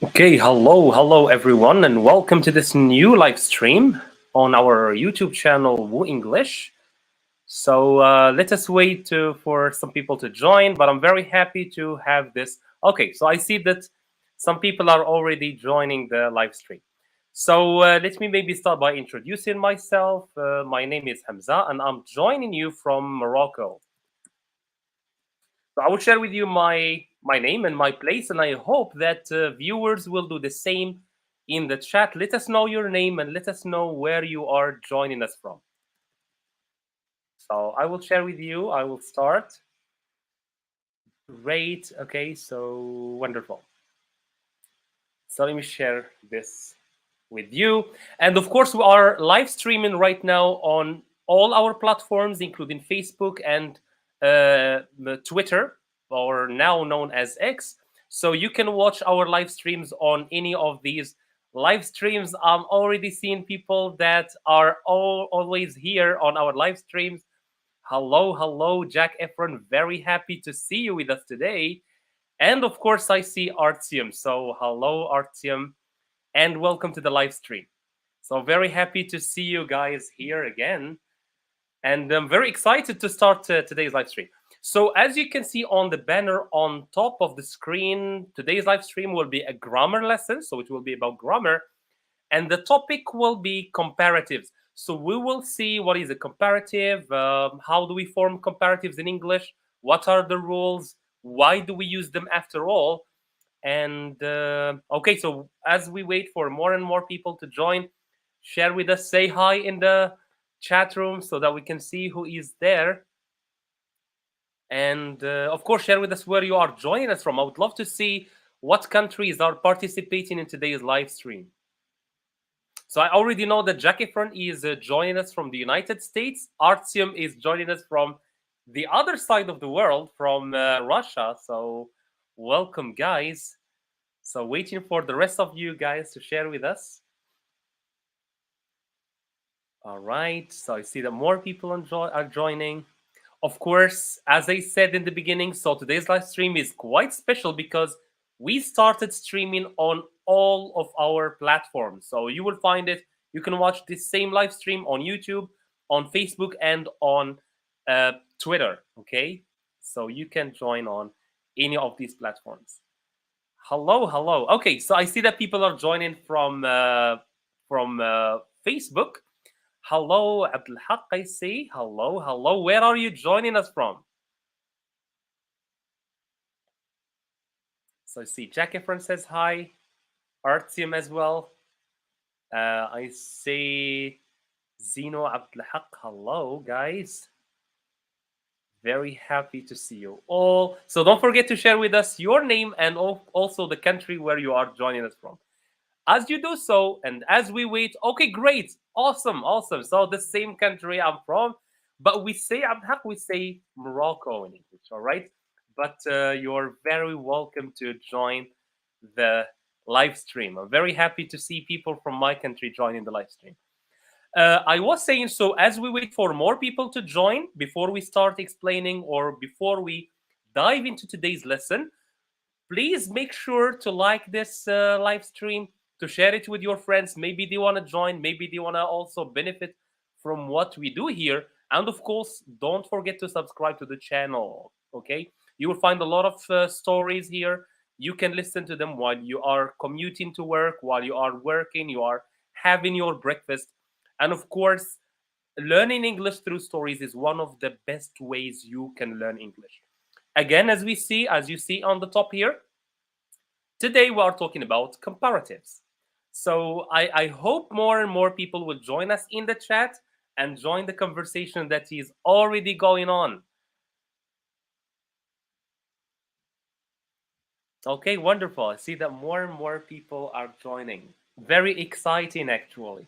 Okay, hello everyone, and welcome to this new live stream on our YouTube channel, Woo English. So let us wait for some people to join, but I'm very happy to have this. Okay, so I see that some people are already joining the live stream. So let me maybe start by introducing myself. My name is Hamza, and I'm joining you from Morocco. So I will share with you my name and my place, and I hope that viewers will do the same in the chat. Let us know your name and let us know where you are joining us from. So I will share with you. I will start. Great. Okay. So wonderful. So let me share this with you. And of course, we are live streaming right now on all our platforms, including Facebook and Twitter, or now known as X. So you can watch our live streams on any of these live streams. I'm already seeing people that are always here on our live streams. Hello, Jack Efron. Very happy to see you with us today. And of course, I see Artyom. So hello, Artyom, and welcome to the live stream. So very happy to see you guys here again, and I'm very excited to start today's live stream. So as you can see on the banner on top of the screen, today's live stream will be a grammar lesson. So it will be about grammar, and the topic will be comparatives. So we will see what is a comparative, how do we form comparatives in English, what are the rules, why do we use them after all. And okay, so as we wait for more and more people to join, share with us, say hi in the chat room so that we can see who is there. And of course, share with us where you are joining us from. I would love to see what countries are participating in today's live stream. So I already know that Jatte is joining us from the United States. Artyom is joining us from the other side of the world, from Russia. So welcome, guys. So waiting for the rest of you guys to share with us. All right. So I see that more people are joining. Of course, as I said in the beginning, so today's live stream is quite special because we started streaming on all of our platforms. So you will find it. You can watch this same live stream on YouTube, on Facebook, and on Twitter. Okay. So you can join on any of these platforms. Hello. Okay, so I see that people are joining from Facebook. Hello, Abdelhaq, I see. Hello. Where are you joining us from? So I see Jack Efron says hi. Artyom as well. I see Zeno Abdelhaq. Hello, guys. Very happy to see you all. So don't forget to share with us your name and also the country where you are joining us from. As you do so, and as we wait, okay, great, awesome. So the same country I'm from, but we say Abdelhaq, we say Morocco in English, all right? But you're very welcome to join the live stream. I'm very happy to see people from my country joining the live stream. I was saying, so as we wait for more people to join, before we start explaining or before we dive into today's lesson, please make sure to like this live stream, to share it with your friends. Maybe they want to join, maybe they want to also benefit from what we do here. And of course, don't forget to subscribe to the channel. Okay, you will find a lot of stories here. You can listen to them while you are commuting to work, while you are working, you are having your breakfast. And of course, learning English through stories is one of the best ways you can learn English. Again, as you see on the top here, today we are talking about comparatives. So I hope more and more people will join us in the chat and join the conversation that is already going on. Okay, wonderful. I see that more and more people are joining. Very exciting, actually.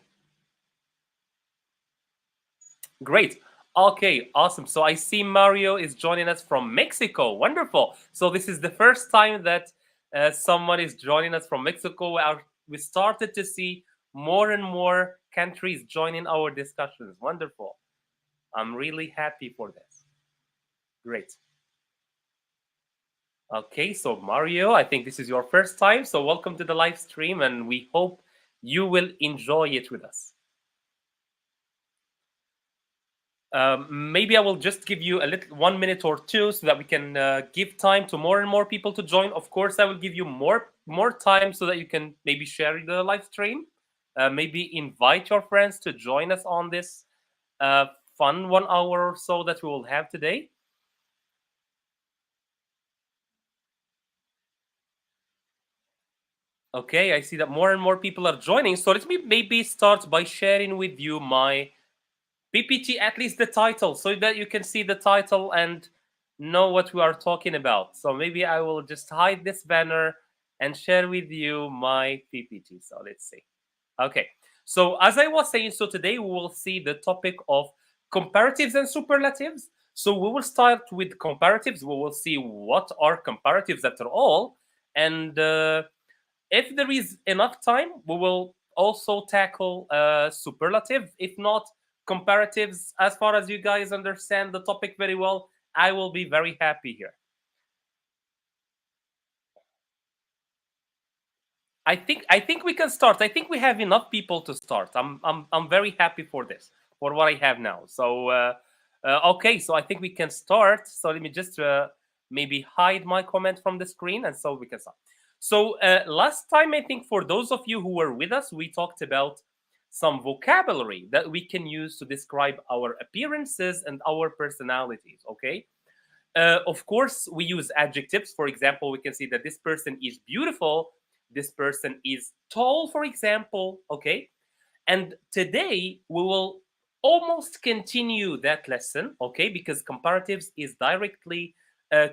Great. Okay, awesome. So I see Mario is joining us from Mexico. Wonderful. So this is the first time that someone is joining us from Mexico. We started to see more and more countries joining our discussions. Wonderful. I'm really happy for this. Great. Okay, so Mario, I think this is your first time, so welcome to the live stream, and we hope you will enjoy it with us. Maybe I will just give you a little 1 minute or two so that we can give time to more and more people to join. Of course, I will give you more time so that you can maybe share the live stream, maybe invite your friends to join us on this uh, fun 1 hour or so that we will have today. Okay, I see that more and more people are joining. So let me maybe start by sharing with you my PPT, at least the title, so that you can see the title and know what we are talking about. So maybe I will just hide this banner and share with you my PPT. So let's see. Okay. So as I was saying, so today we will see the topic of comparatives and superlatives. So we will start with comparatives. We will see what are comparatives after all, and if there is enough time, we will also tackle superlative. If not, comparatives. As far as you guys understand the topic very well, I will be very happy here. I think we can start. I think we have enough people to start. I'm very happy for this, for what I have now. So okay, so I think we can start. So let me just maybe hide my comment from the screen, and so we can start. So last time, I think for those of you who were with us, we talked about some vocabulary that we can use to describe our appearances and our personalities. Okay, of course, we use adjectives. For example, we can see that this person is beautiful, this person is tall, for example. Okay. And today we will almost continue that lesson, okay, because comparatives is directly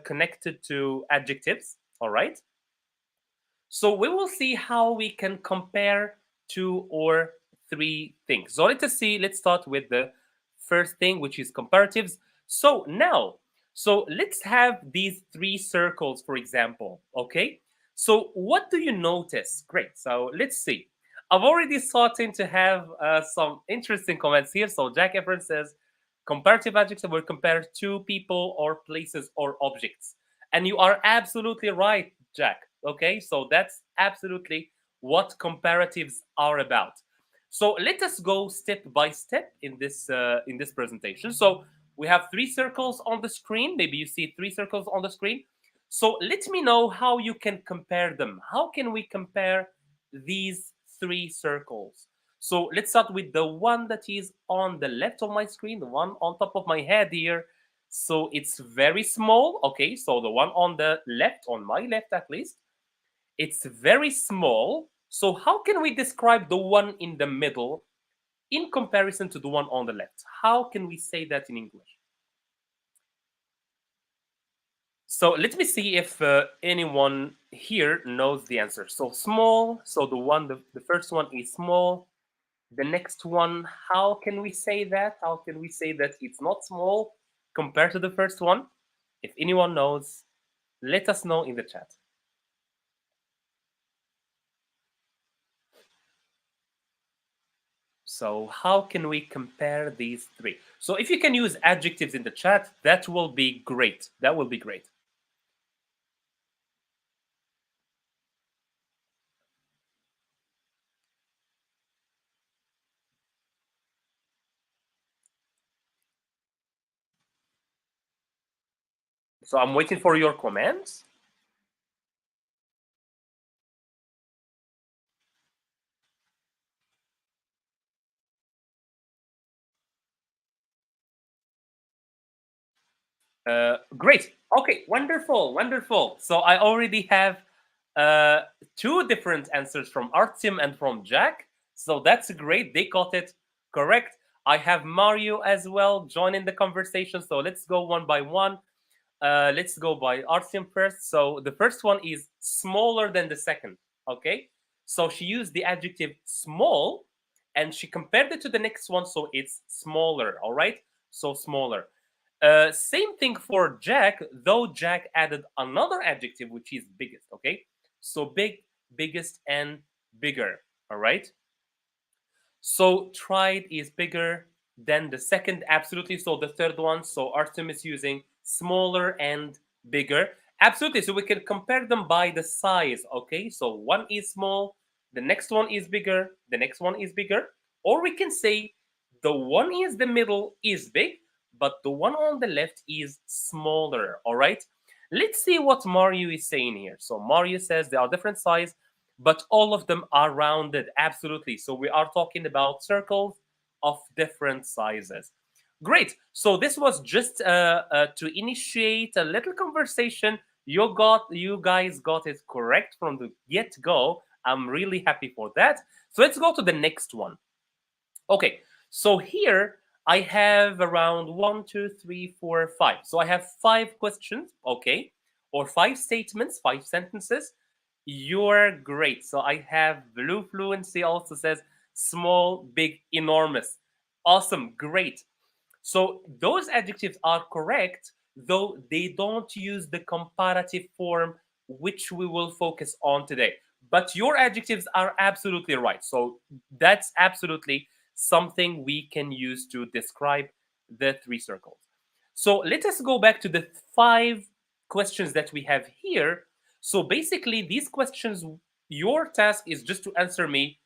connected to adjectives. All right. So we will see how we can compare two or three things. So let us see, let's start with the first thing, which is comparatives. So now, so let's have these three circles, for example, okay? So what do you notice? Great, so let's see. I've already starting to have some interesting comments here. So Jack Efron says, comparative adjectives will compare two people or places or objects. And you are absolutely right, Jack. Okay, so that's absolutely what comparatives are about. So let us go step by step in this presentation. So we have three circles on the screen. Maybe you see three circles on the screen. So let me know how you can compare them. How can we compare these three circles? So let's start with the one that is on the left of my screen, the one on top of my head here. So it's very small. Okay, so the one on the left, on my left at least, it's very small. So how can we describe the one in the middle in comparison to the one on the left? How can we say that in English? So let me see if anyone here knows the answer. So small, so the first one is small. The next one, how can we say that? How can we say that it's not small compared to the first one? If anyone knows, let us know in the chat. So how can we compare these three? So if you can use adjectives in the chat, that will be great. That will be great. So I'm waiting for your comments. Great. Okay, wonderful, wonderful. So I already have uh, two different answers from Artem and from Jack. So that's great. They got it correct. I have Mario as well joining the conversation. So let's go one by one. Let's go by Artem first. So the first one is smaller than the second. Okay. So she used the adjective small and she compared it to the next one. So it's smaller. All right. So smaller. Same thing for Jack, though Jack added another adjective, which is biggest. Okay. So big, biggest, and bigger. All right. So tried is bigger than the second, absolutely. So the third one, so Artem is using smaller and bigger. Absolutely. So we can compare them by the size. Okay. So one is small, the next one is bigger, the next one is bigger. Or we can say the one is the middle is big, but the one on the left is smaller. All right. Let's see what Mario is saying here. So Mario says they are different size, but all of them are rounded. Absolutely. So we are talking about circles of different sizes. Great. So this was just to initiate a little conversation. You guys got it correct from the get go. I'm really happy for that. So let's go to the next one. Okay. So here I have around one, two, three, four, five. So I have five questions. Okay, or five statements, five sentences. You're great. So I have blue fluency also says small, big, enormous. Awesome. Great. So those adjectives are correct, though they don't use the comparative form, which we will focus on today. But your adjectives are absolutely right. So that's absolutely something we can use to describe the three circles. So let us go back to the five questions that we have here. So basically, these questions, your task is just to answer me,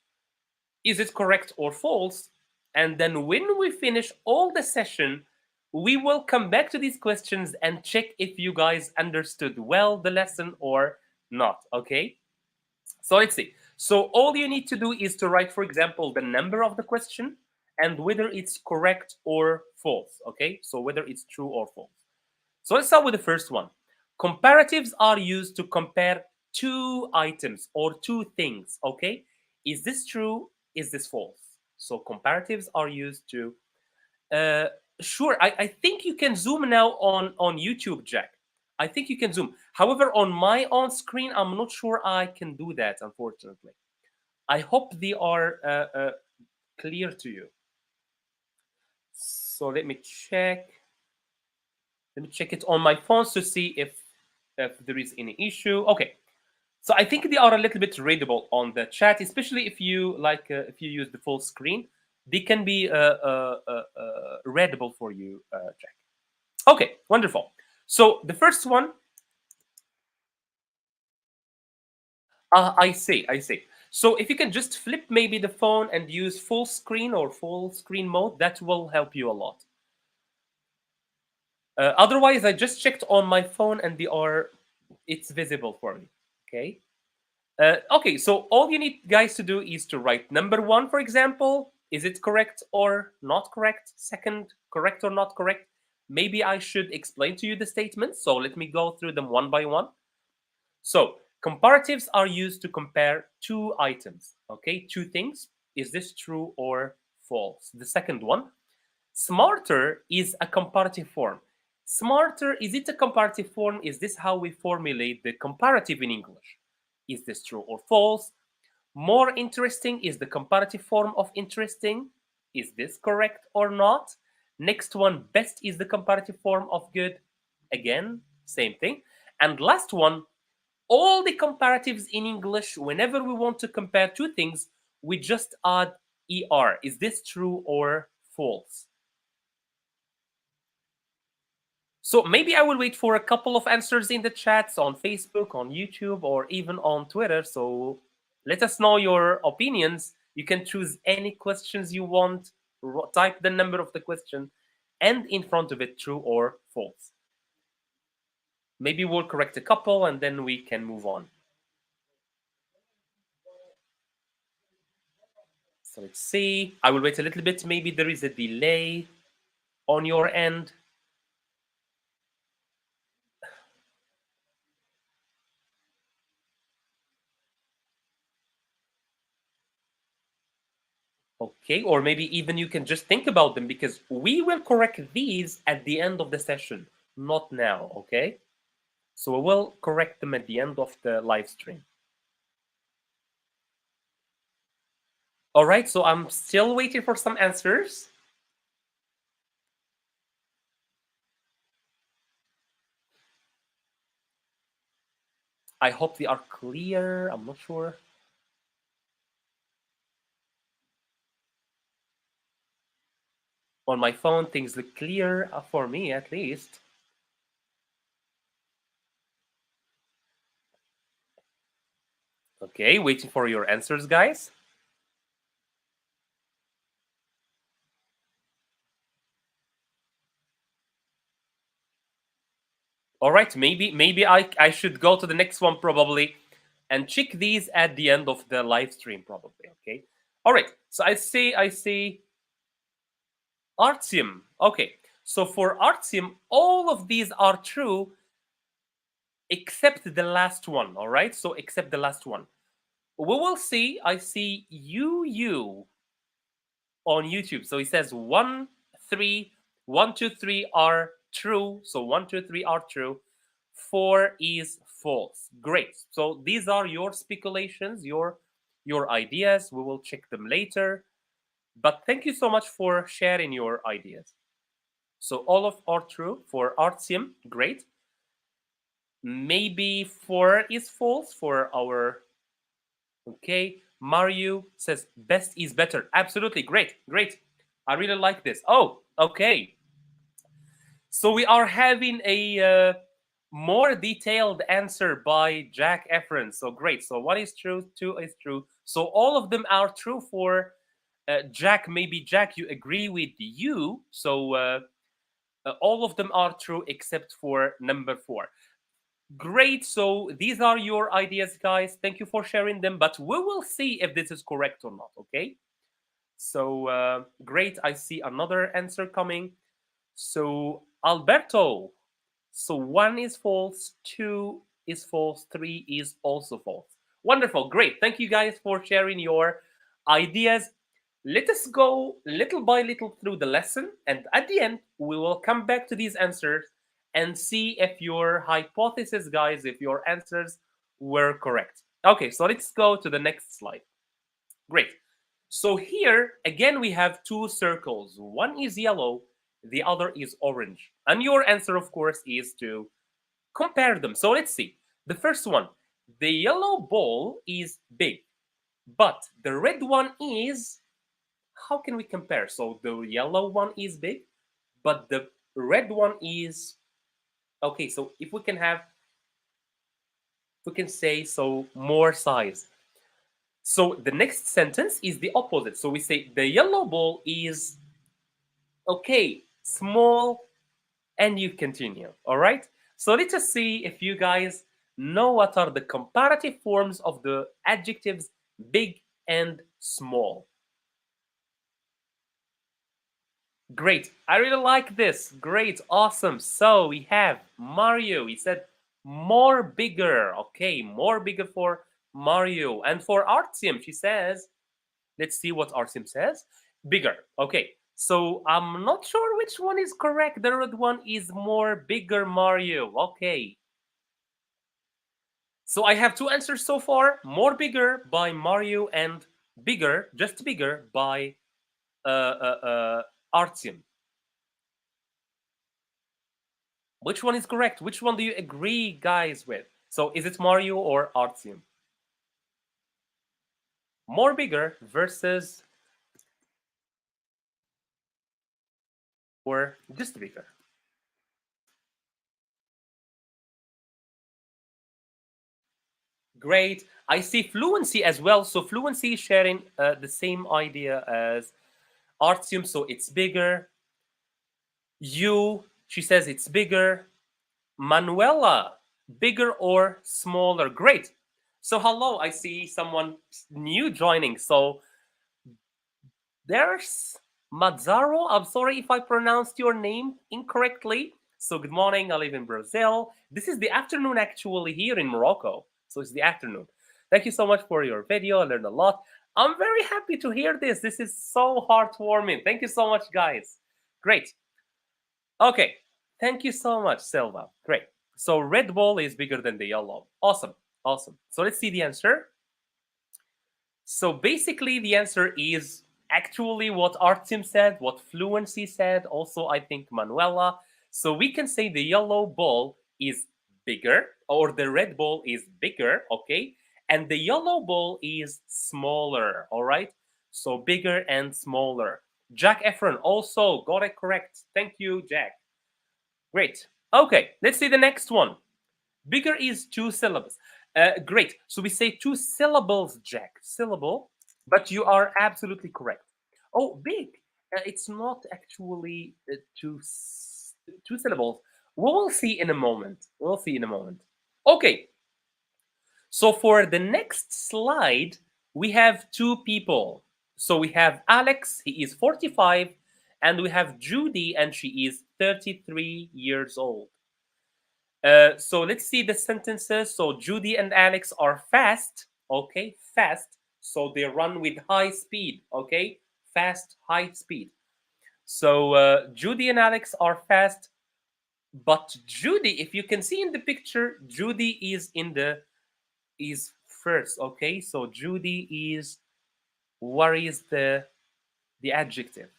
is it correct or false? And then when we finish all the session, we will come back to these questions and check if you guys understood well the lesson or not. Okay? So let's see. So all you need to do is to write, for example, the number of the question and whether it's correct or false. Okay? So whether it's true or false. So let's start with the first one. Comparatives are used to compare two items or two things. Okay? Is this true? Is this false? So comparatives are used to. Uh, sure, I think you can zoom now on YouTube, Jack. I think you can zoom. However, on my own screen, I'm not sure I can do that. Unfortunately, I hope they are clear to you. So let me check. Let me check it on my phone to see if there is any issue. Okay, so I think they are a little bit readable on the chat, especially if you like if you use the full screen. They can be readable for you, Jack. Okay, wonderful. So the first one, I see, I see. So if you can just flip maybe the phone and use full screen or full screen mode, that will help you a lot. Otherwise, I just checked on my phone and it's visible for me. Okay. Okay, so all you need, guys, to do is to write number one, for example. Is it correct or not correct? Second, correct or not correct? Maybe I should explain to you the statements. So let me go through them one by one. So comparatives are used to compare two items, okay, two things. Is this true or false? The second one, smarter is a comparative form. Smarter, is it a comparative form? Is this how we formulate the comparative in English? Is this true or false? More interesting is the comparative form of interesting. Is this correct or not? Next one, best is the comparative form of good. Again, same thing. And last one, all the comparatives in English, whenever we want to compare two things, we just add er. Is this true or false? So maybe I will wait for a couple of answers in the chats on Facebook, on YouTube, or even on Twitter. So let us know your opinions. You can choose any questions you want, type the number of the question, and in front of it, true or false. Maybe we'll correct a couple and then we can move on. So let's see. I will wait a little bit. Maybe there is a delay on your end. Okay, or maybe even you can just think about them because we will correct these at the end of the session, not now, okay? So we will correct them at the end of the live stream. All right, so I'm still waiting for some answers. I hope they are clear. I'm not sure. On my phone, things look clear for me at least. Okay, waiting for your answers, guys. All right, maybe I should go to the next one probably and check these at the end of the live stream probably. Okay. All right. So I see Artium. Okay. So for Artium, all of these are true except the last one. All right. So except the last one. We will see. I see you on YouTube. So it says 1, 3, 1, 2, 3 are true. So 1, 2, 3 are true. 4 is false. Great. So these are your speculations, your ideas. We will check them later. But thank you so much for sharing your ideas. So all of are true for Artyom. Great. Maybe 4 is false for our. Okay. Mario says best is better. Absolutely. Great. Great. I really like this. Oh, okay. So we are having a more detailed answer by Jack Efron. So great. So one is true, 2 is true. So all of them are true for Jack. Maybe Jack, you agree with you. So all of them are true except for number 4. Great. So these are your ideas, guys. Thank you for sharing them. But we will see if this is correct or not. Okay. So great. I see another answer coming. So Alberto. So 1 is false, 2 is false, 3 is also false. Wonderful. Great. Thank you guys for sharing your ideas. Let us go little by little through the lesson. And at the end, we will come back to these answers and see if your hypothesis, guys, if your answers were correct. Okay, so let's go to the next slide. Great. So here, again, we have 2 circles. One is yellow, the other is orange. And your answer, of course, is to compare them. So let's see. The first one, the yellow ball is big, but the red one is, how can we compare? So the yellow one is big, but the red one is, okay, so if we can have, we can say, so more size. So the next sentence is the opposite. So we say the yellow ball is, okay, small, and you continue. All right. So let us see if you guys know what are the comparative forms of the adjectives big and small. Great. I really like this. Great. Awesome. So we have Mario. He said more bigger. Okay, more bigger for Mario. And for Artyom, she says, let's see what Artyom says. Bigger. Okay. So I'm not sure which one is correct. The red one is more bigger Mario. Okay. So I have 2 answers so far. More bigger by Mario and bigger, just bigger by Artyom. Which one is correct? Which one do you agree, guys, with? So is it Mario or Artyom? More bigger versus or just bigger. Great. I see fluency as well. So fluency is sharing the same idea as Artyom. So it's bigger. You, she says it's bigger. Manuela, bigger or smaller? Great. So hello, I see someone new joining. So there's Mazzaro. I'm sorry if I pronounced your name incorrectly. So good morning. I live in Brazil. This is the afternoon actually here in Morocco. So it's the afternoon. Thank you so much for your video. I learned a lot. I'm very happy to hear this. This is so heartwarming. Thank you so much, guys. Great. Okay. Thank you so much, Silva. Great. So red ball is bigger than the yellow. Awesome. Awesome. So let's see the answer. So basically, the answer is actually what Artyom said, what Fluency said, also, I think, Manuela. So we can say the yellow ball is bigger, or the red ball is bigger, okay? And the yellow ball is smaller, all right? So bigger and smaller. Jack Efron also got it correct. Thank you, Jack. Great. Okay, let's see the next one. Bigger is 2 syllables. Great. So we say two syllables, Jack. Syllable, but you are absolutely correct. Oh, big. It's not actually two syllables. We will see in a moment. We'll see in a moment. Okay. So for the next slide, we have two people. So we have Alex, he is 45, and we have Judy, and she is 33 years old. So let's see the sentences. So Judy and Alex are fast. Okay, fast. So they run with high speed. Okay, fast, high speed. So Judy and Alex are fast, but Judy, if you can see in the picture, Judy is first. Okay, so Judy is, what is the adjective?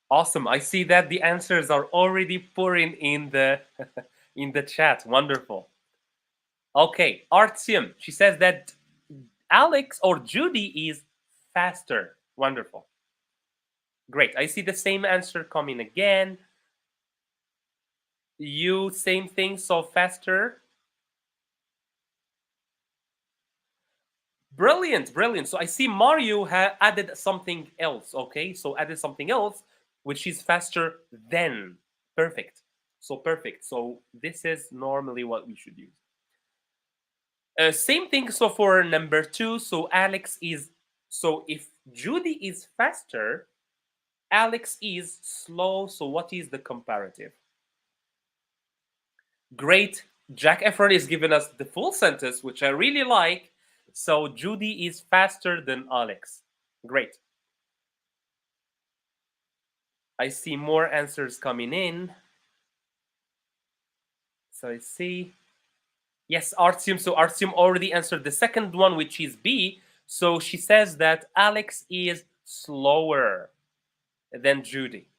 Awesome. I see that the answers are already pouring in the in the chat. Wonderful. Okay, Artyom. She says that Alex or Judy is faster. Wonderful. Great. I see the same answer coming again. You same thing, so faster. Brilliant, brilliant. So I see Mario added something else. Okay, so added something else, which is faster than. Perfect. So perfect. So this is normally what we should use. Same thing. So for number two, so Alex is. So if Judy is faster, Alex is slow. So what is the comparative? Great. Jack Efron is giving us the full sentence, which I really like. So Judy is faster than Alex. Great. I see more answers coming in. So I see. Yes, Artyom. So Artyom already answered the second one, which is B. So she says that Alex is slower than Judy.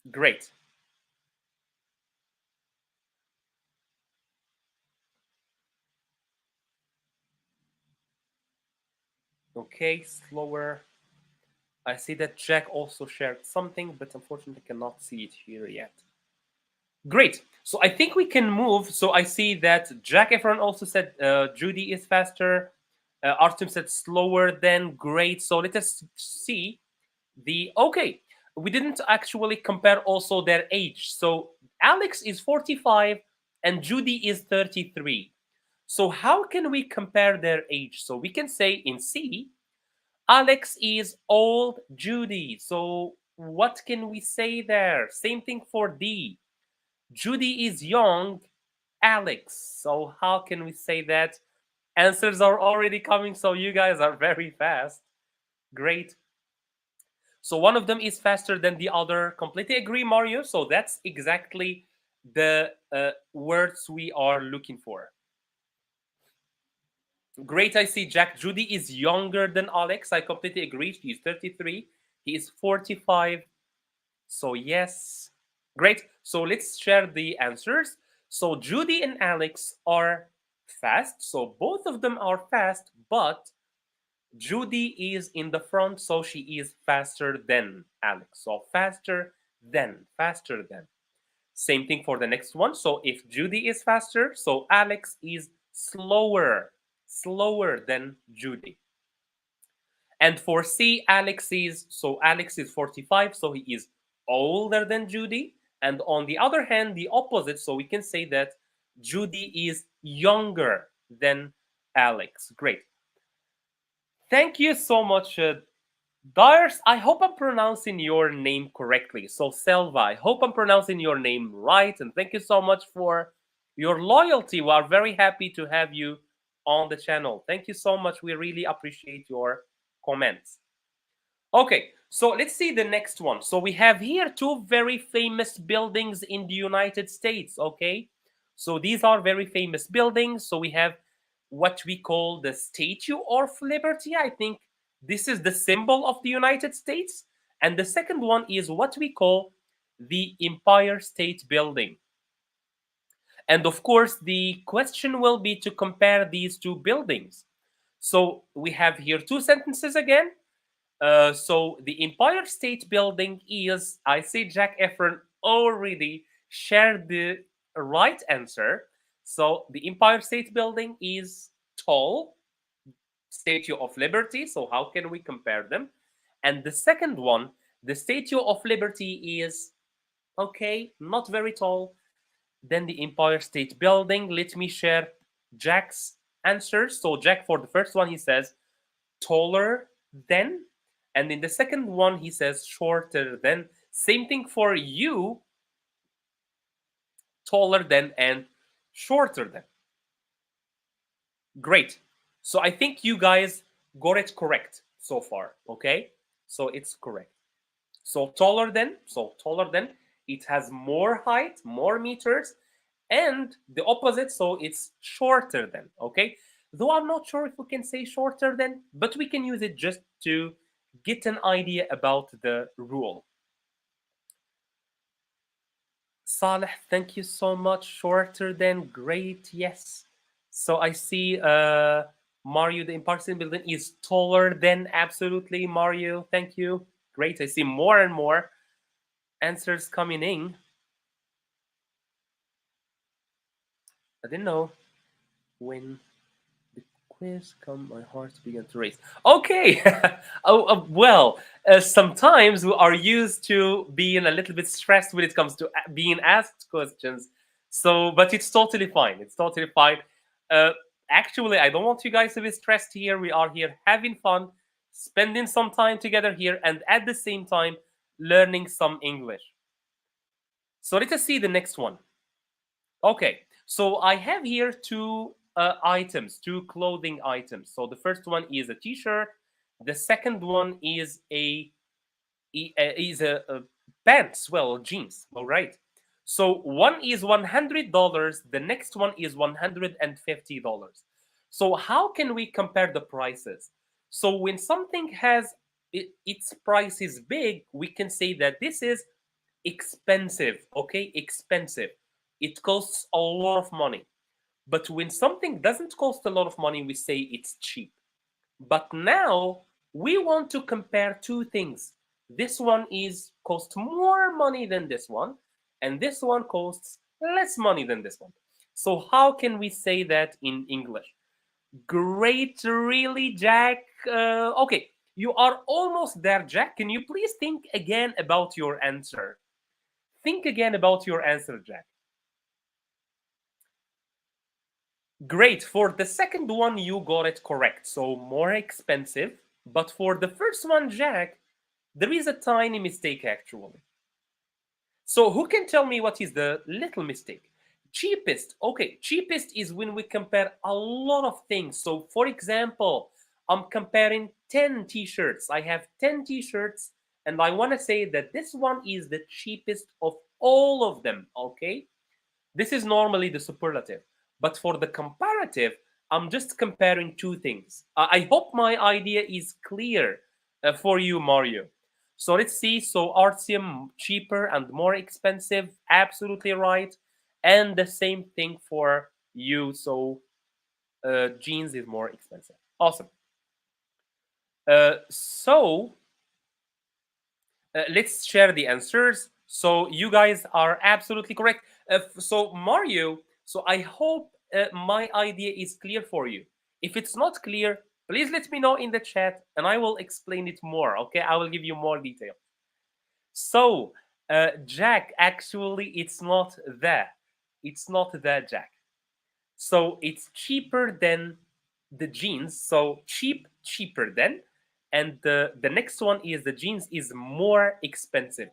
Great. Okay, slower. I see that Jack also shared something, but unfortunately cannot see it here yet. Great. So I think we can move. So I see that Jack Efron also said Judy is faster. Artem said slower than. Great. So let us see the. Okay. We didn't actually compare also their age. So Alex is 45 and Judy is 33. So how can we compare their age? So we can say in C, Alex is old Judy. So what can we say there? Same thing for D. Judy is young Alex. So how can we say that? Answers are already coming, so you guys are very fast. Great. So one of them is faster than the other. Completely agree, Mario. So that's exactly the words we are looking for. Great, I see Jack. Judy is younger than Alex. I completely agree. She's 33. He is 45. So, yes. Great. So, let's share the answers. So, Judy and Alex are fast. So, both of them are fast, but Judy is in the front. So, she is faster than Alex. So, faster than. Same thing for the next one. So, if Judy is faster, so Alex is slower than Judy. And for C, Alex is 45, so he is older than Judy. And on the other hand, the opposite, so we can say that Judy is younger than Alex. Great. Thank you so much, Dars. I hope I'm pronouncing your name correctly. So, Selva, I hope I'm pronouncing your name right. And thank you so much for your loyalty. We are very happy to have you on the channel. Thank you so much. We really appreciate your comments. Okay, so let's see the next one. So we have here two very famous buildings in the United States. Okay, so these are very famous buildings. So we have what we call the Statue of Liberty. I think this is the symbol of the United States. And the second one is what we call the Empire State Building. And of course, the question will be to compare these two buildings. So we have here two sentences again. So the Empire State Building is, I see Jack Efron already shared the right answer. So the Empire State Building is tall, Statue of Liberty. So how can we compare them? And the second one, the Statue of Liberty is okay, not very tall. Then the Empire State Building. Let me share Jack's answers. So Jack, for the first one, he says taller than, and in the second one, he says shorter than. Same thing for you, taller than and shorter than. Great. So I think you guys got it correct so far. Okay, so it's correct. So taller than, it has more height, more meters, and the opposite, so it's shorter than. Okay, though I'm not sure if we can say shorter than, but we can use it just to get an idea about the rule. Saleh, thank you so much. Shorter than, great, yes. So I see Mario, the Impartial Building is taller than, absolutely, Mario, thank you. Great, I see more and more answers coming in. I didn't know when the quiz come, my heart began to race. Okay, well, sometimes we are used to being a little bit stressed when it comes to being asked questions. So, but it's totally fine. It's totally fine. Uh, Actually, I don't want you guys to be stressed here. We are here having fun, spending some time together here, and at the same time, learning some English. So let us see the next one. Okay, so I have here two items, two clothing items. So the first one is a T-shirt. The second one is a pants, well, jeans. All right. So one is $100. The next one is $150. So how can we compare the prices? So when something has its price is big, we can say that this is expensive. Okay, expensive. It costs a lot of money. But when something doesn't cost a lot of money, we say it's cheap. But now we want to compare two things. This one is cost more money than this one, and this one costs less money than this one. So how can we say that in English? Great, really, Jack. Okay, you are almost there, Jack. Can you please think again about your answer? Think again about your answer, Jack. Great. For the second one, you got it correct. So more expensive. But for the first one, Jack, there is a tiny mistake actually. So who can tell me what is the little mistake? Cheapest. Okay, cheapest is when we compare a lot of things. So for example, I'm comparing 10 t-shirts. I have 10 t-shirts and I want to say that this one is the cheapest of all of them. Okay, this is normally the superlative. But for the comparative, I'm just comparing two things. I hope my idea is clear for you, Mario. So let's see. So Artium cheaper and more expensive, absolutely right. And the same thing for you. So jeans is more expensive. Awesome. So let's share the answers. So you guys are absolutely correct. So Mario, so I hope my idea is clear for you. If it's not clear, please let me know in the chat and I will explain it more. Okay, I will give you more detail. So Jack, actually, it's not that. It's not that, Jack. So it's cheaper than the jeans. So cheaper than, and the next one is the jeans is more expensive.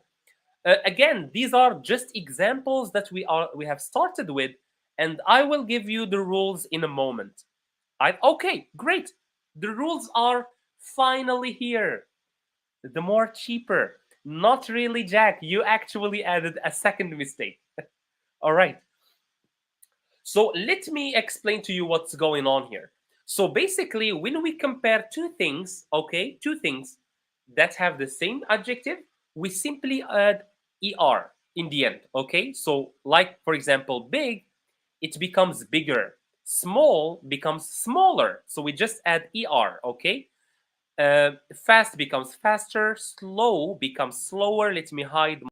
Again, these are just examples that we have started with, and I will give you the rules in a moment. Okay, great. The rules are finally here. The more cheaper. Not really, Jack. You actually added a second mistake. All right. So let me explain to you what's going on here. So basically, when we compare two things, okay, two things that have the same adjective, we simply add er in the end, okay? So like, for example, big, it becomes bigger. Small becomes smaller, so we just add er, okay? Fast becomes faster, slow becomes slower. Let me hide.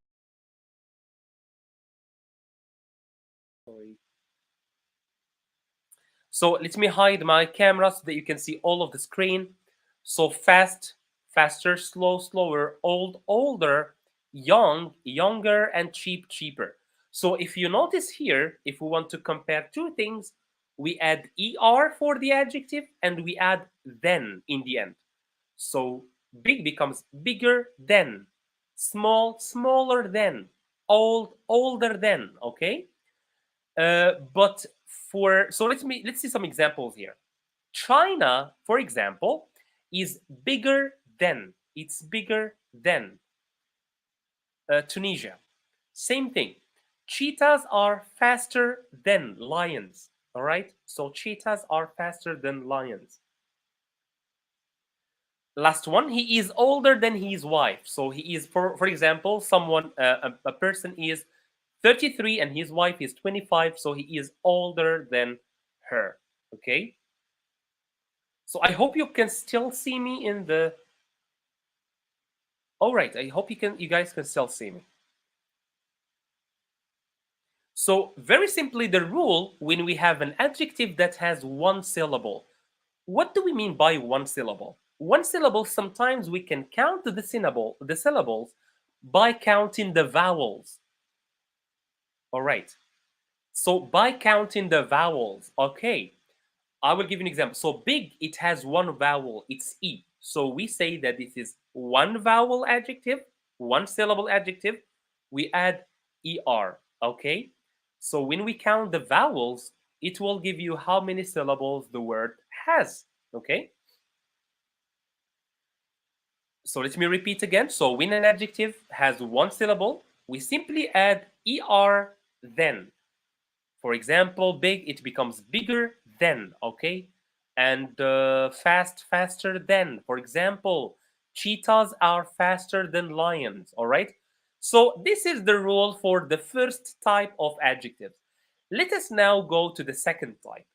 Sorry. So let me hide my camera so that you can see all of the screen. So fast, faster, slow, slower, old, older, young, younger, and cheap, cheaper. So if you notice here, if we want to compare two things, we add er for the adjective and we add then in the end. So big becomes bigger than, small, smaller than, old, older than, okay? But for so let's see some examples here. China, for example, is bigger than. It's bigger than Tunisia. Same thing. Cheetahs are faster than lions. All right. So cheetahs are faster than lions. Last one. He is older than his wife. So he is, for example, someone a person is 33 and his wife is 25. So he is older than her. Okay. So I hope you can still see me in the. All right, I hope you guys can still see me. So very simply, the rule when we have an adjective that has one syllable, what do we mean by one syllable? One syllable, sometimes we can count the syllables by counting the vowels. All right. So by counting the vowels, okay. I will give you an example. So big, it has one vowel, it's E. So we say that this is one vowel adjective, one syllable adjective. We add ER, okay? So when we count the vowels, it will give you how many syllables the word has, okay? So let me repeat again. So when an adjective has one syllable, we simply add ER then. For example, big, it becomes bigger than, okay? And fast, faster than. For example, cheetahs are faster than lions, all right? So this is the rule for the first type of adjectives. Let us now go to the second type.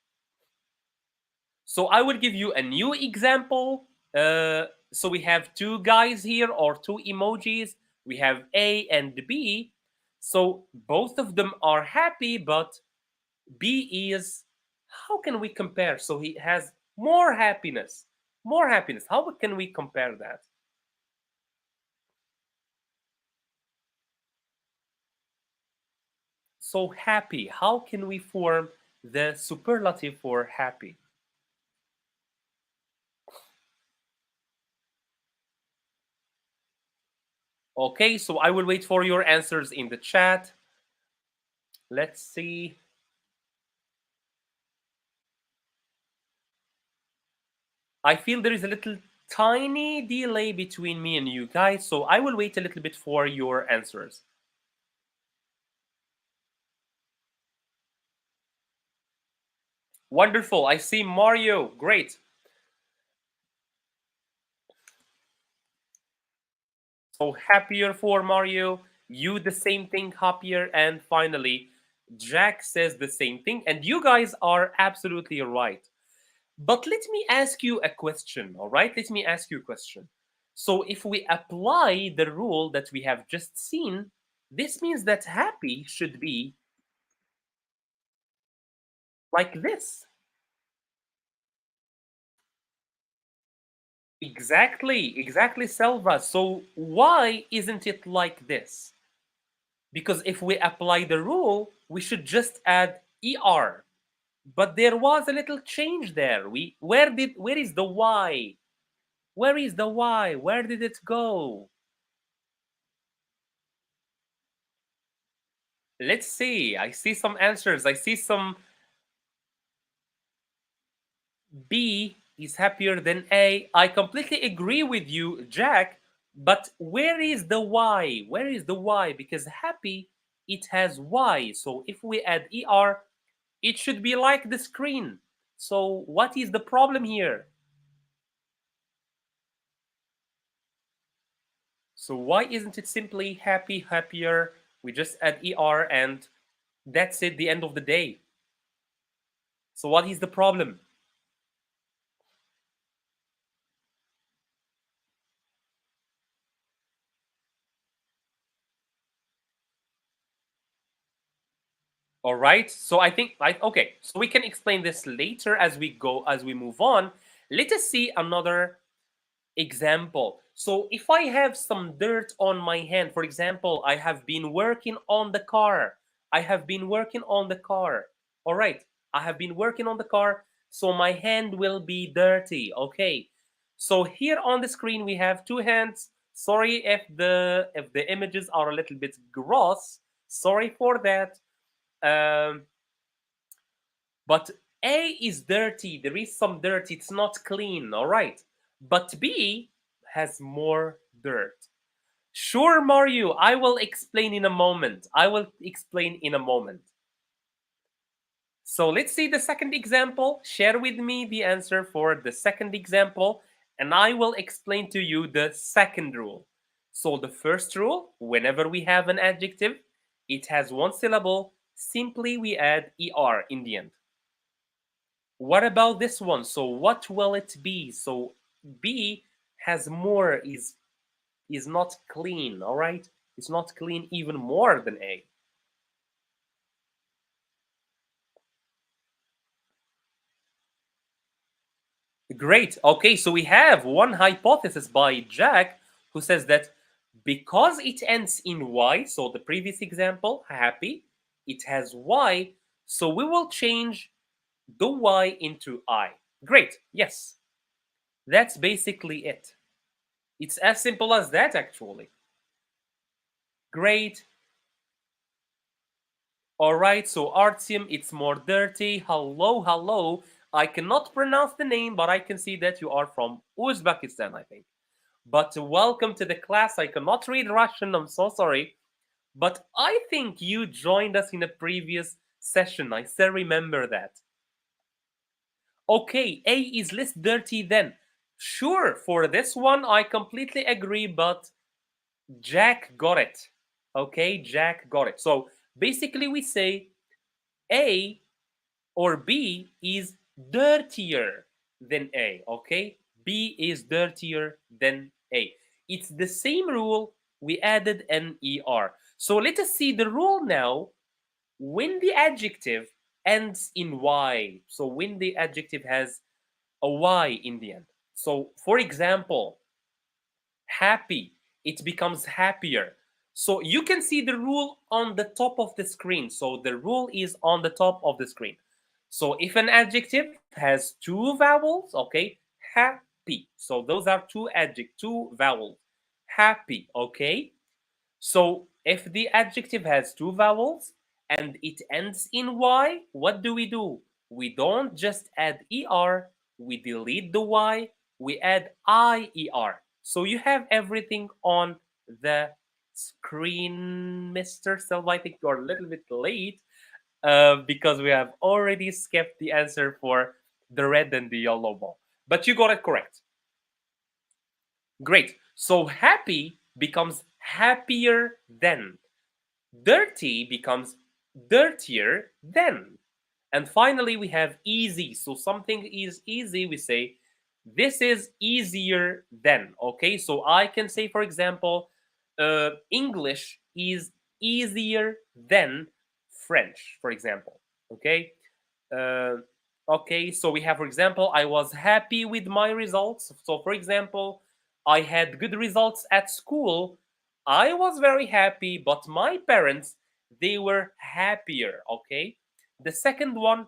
So I will give you a new example. So we have two guys here or two emojis. We have A and B. So both of them are happy, but B is, how can we compare? So he has more happiness. More happiness. How can we compare that? So happy. How can we form the superlative for happy? Okay, so I will wait for your answers in the chat. Let's see. I feel there is a little tiny delay between me and you guys, so I will wait a little bit for your answers. Wonderful. I see Mario. Great. So happier for Mario. You the same thing, happier. And finally, Jack says the same thing. And you guys are absolutely right. But let me ask you a question, all right? Let me ask you a question. So if we apply the rule that we have just seen, this means that happy should be like this. Exactly, Selva. So why isn't it like this? Because if we apply the rule, we should just add er. But there was a little change there. Where is the y? Where is the y? Where did it go? Let's see. I see some answers. I see some. B is happier than A. I completely agree with you, Jack. But where is the Y? Where is the Y? Because happy, it has Y. So if we add ER, it should be like the screen. So what is the problem here? So why isn't it simply happy, happier? We just add ER and that's it, the end of the day. So what is the problem? All right. So I think okay. So we can explain this later as we go as we move on. Let us see another example. So if I have some dirt on my hand, for example, I have been working on the car. I have been working on the car. All right. I have been working on the car, so my hand will be dirty. Okay. So here on the screen we have two hands. Sorry if the images are a little bit gross. Sorry for that. Um, but A is dirty. There is some dirt. It's not clean. All right. But B has more dirt. Sure, Mario. I will explain in a moment. I will explain in a moment. So let's see the second example. Share with me the answer for the second example, and I will explain to you the second rule. So the first rule, whenever we have an adjective, it has one syllable, simply we add er in the end. What about this one? So what will it be? So B has more, is not clean, all right? It's not clean even more than A. Great. Okay, so we have one hypothesis by Jack who says that because it ends in Y, so the previous example, happy, it has Y, so we will change the Y into I. Great. Yes. That's basically it. It's as simple as that, actually. Great. All right, so Artyom, it's more dirty. Hello, hello. I cannot pronounce the name, but I can see that you are from Uzbekistan, I think. But welcome to the class. I cannot read Russian. I'm so sorry. But I think you joined us in a previous session. I still remember that. Okay, A is less dirty than. Sure, for this one, I completely agree, but Jack got it. Okay, Jack got it. So basically, we say A or B is dirtier than A. Okay, B is dirtier than A. It's the same rule. We added an er. So let us see the rule now. When the adjective ends in y, so when the adjective has a y in the end. So for example, happy, it becomes happier. So you can see the rule on the top of the screen. So the rule is on the top of the screen. So if an adjective has two vowels, okay, happy. So those are two vowels. Happy, okay? So if the adjective has two vowels and it ends in y, what do? We don't just add er, we delete the y, we add ier. So you have everything on the screen, Mr. Silva. I think you're a little bit late because we have already skipped the answer for the red and the yellow ball. But you got it correct. Great. So happy becomes happier than. Dirty becomes dirtier than. And finally, we have easy. So something is easy, we say this is easier than. Okay, so I can say, for example, English is easier than French, for example. Okay, uh, okay, so we have, for example, I was happy with my results. So, for example, I had good results at school. I was very happy, but my parents, they were happier. Okay, the second one,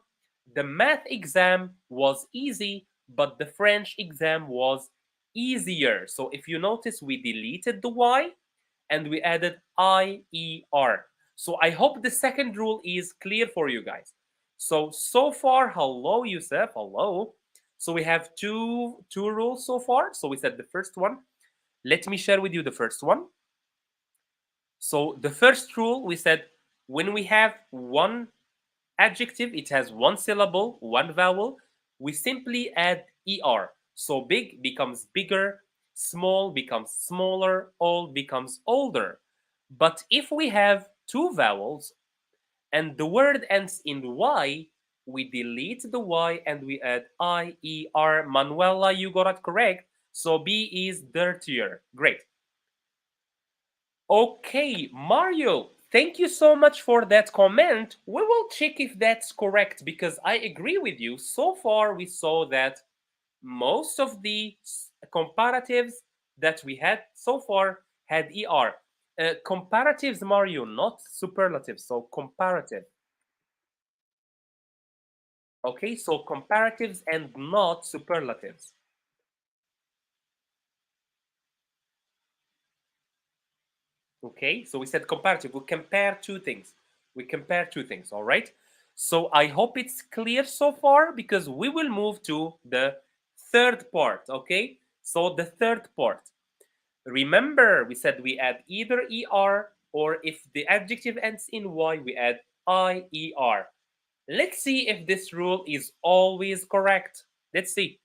the math exam was easy, but the French exam was easier. So, if you notice, we deleted the Y and we added IER. So I hope the second rule is clear for you guys. So far, hello, Yusuf, hello. So we have two rules so far. So we said the first one. Let me share with you the first one. So the first rule we said when we have one adjective, it has one syllable, one vowel, we simply add er. So big becomes bigger, small becomes smaller, old becomes older. But if we have two vowels and the word ends in y, we delete the Y and we add IER. Manuela, you got it correct. So B is dirtier. Great. Okay, Mario, thank you so much for that comment. We will check if that's correct because I agree with you. So far, we saw that most of the comparatives that we had so far had ER. Comparatives, Mario, not superlatives. So comparative. Okay, so comparatives and not superlatives. Okay, so we said comparative. We compare two things. We compare two things, all right? So I hope it's clear so far because we will move to the third part, okay? So the third part. Remember, we said we add either ER or if the adjective ends in Y, we add IER. Let's see if this rule is always correct. Let's see.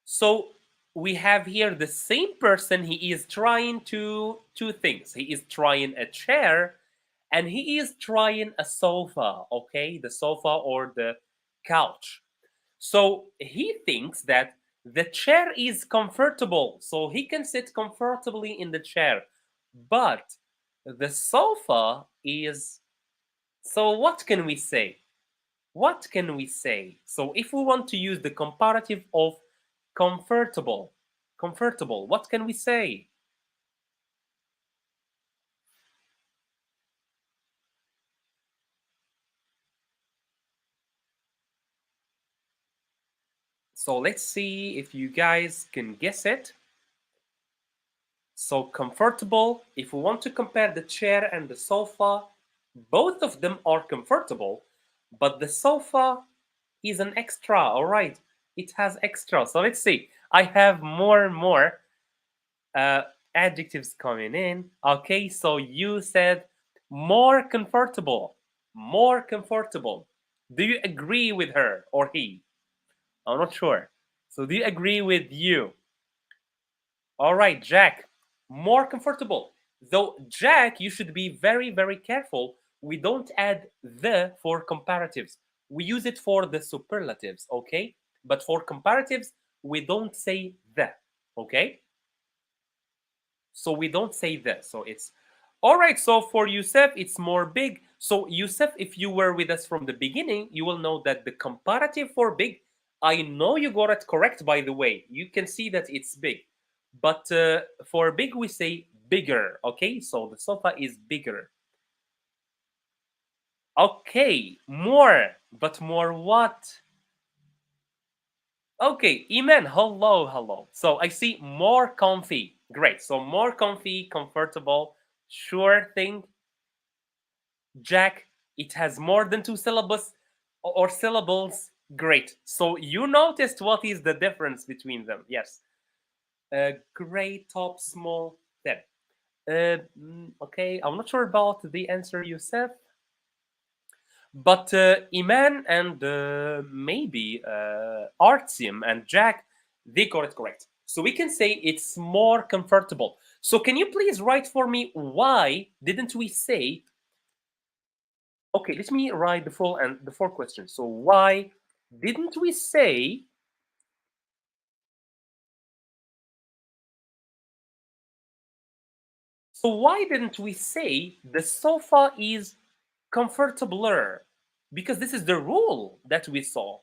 So we have here the same person. He is trying two things. He is trying a chair and he is trying a sofa, okay? The sofa or the couch. So he thinks that the chair is comfortable, so he can sit comfortably in the chair. But the sofa is. So what can we say? What can we say? So if we want to use the comparative of comfortable, comfortable, what can we say? So let's see if you guys can guess it. So comfortable, if we want to compare the chair and the sofa, both of them are comfortable, but the sofa is an extra, all right? It has extra. So let's see. I have more and more uh, adjectives coming in. Okay, so you said more comfortable. More comfortable. Do you agree with her or he? I'm not sure. So do you agree with you? All right, Jack. More comfortable. Though, Jack, you should be very, very careful. We don't add the for comparatives. We use it for the superlatives, okay? But for comparatives, we don't say the, okay? So we don't say this. So it's all right. So for Yusuf, it's more big. So Yusuf, if you were with us from the beginning, you will know that the comparative for big, I know you got it correct, by the way. You can see that it's big. But for big, we say bigger. Okay, so the sofa is bigger. Okay, more. But more what? Okay, Iman, hello, hello. So I see more comfy. Great. So more comfy, comfortable. Sure thing. Jack, it has more than two syllables or syllables. Great. So you noticed what is the difference between them. Yes. Gray, top, small, thin. Okay, I'm not sure about the answer you said, but Iman and maybe Artyom and Jack, they got it correct. So we can say it's more comfortable. So can you please write for me why didn't we say? Okay, let me write the full and the four questions. So why didn't we say? So why didn't we say the sofa is comfortabler? Because this is the rule that we saw.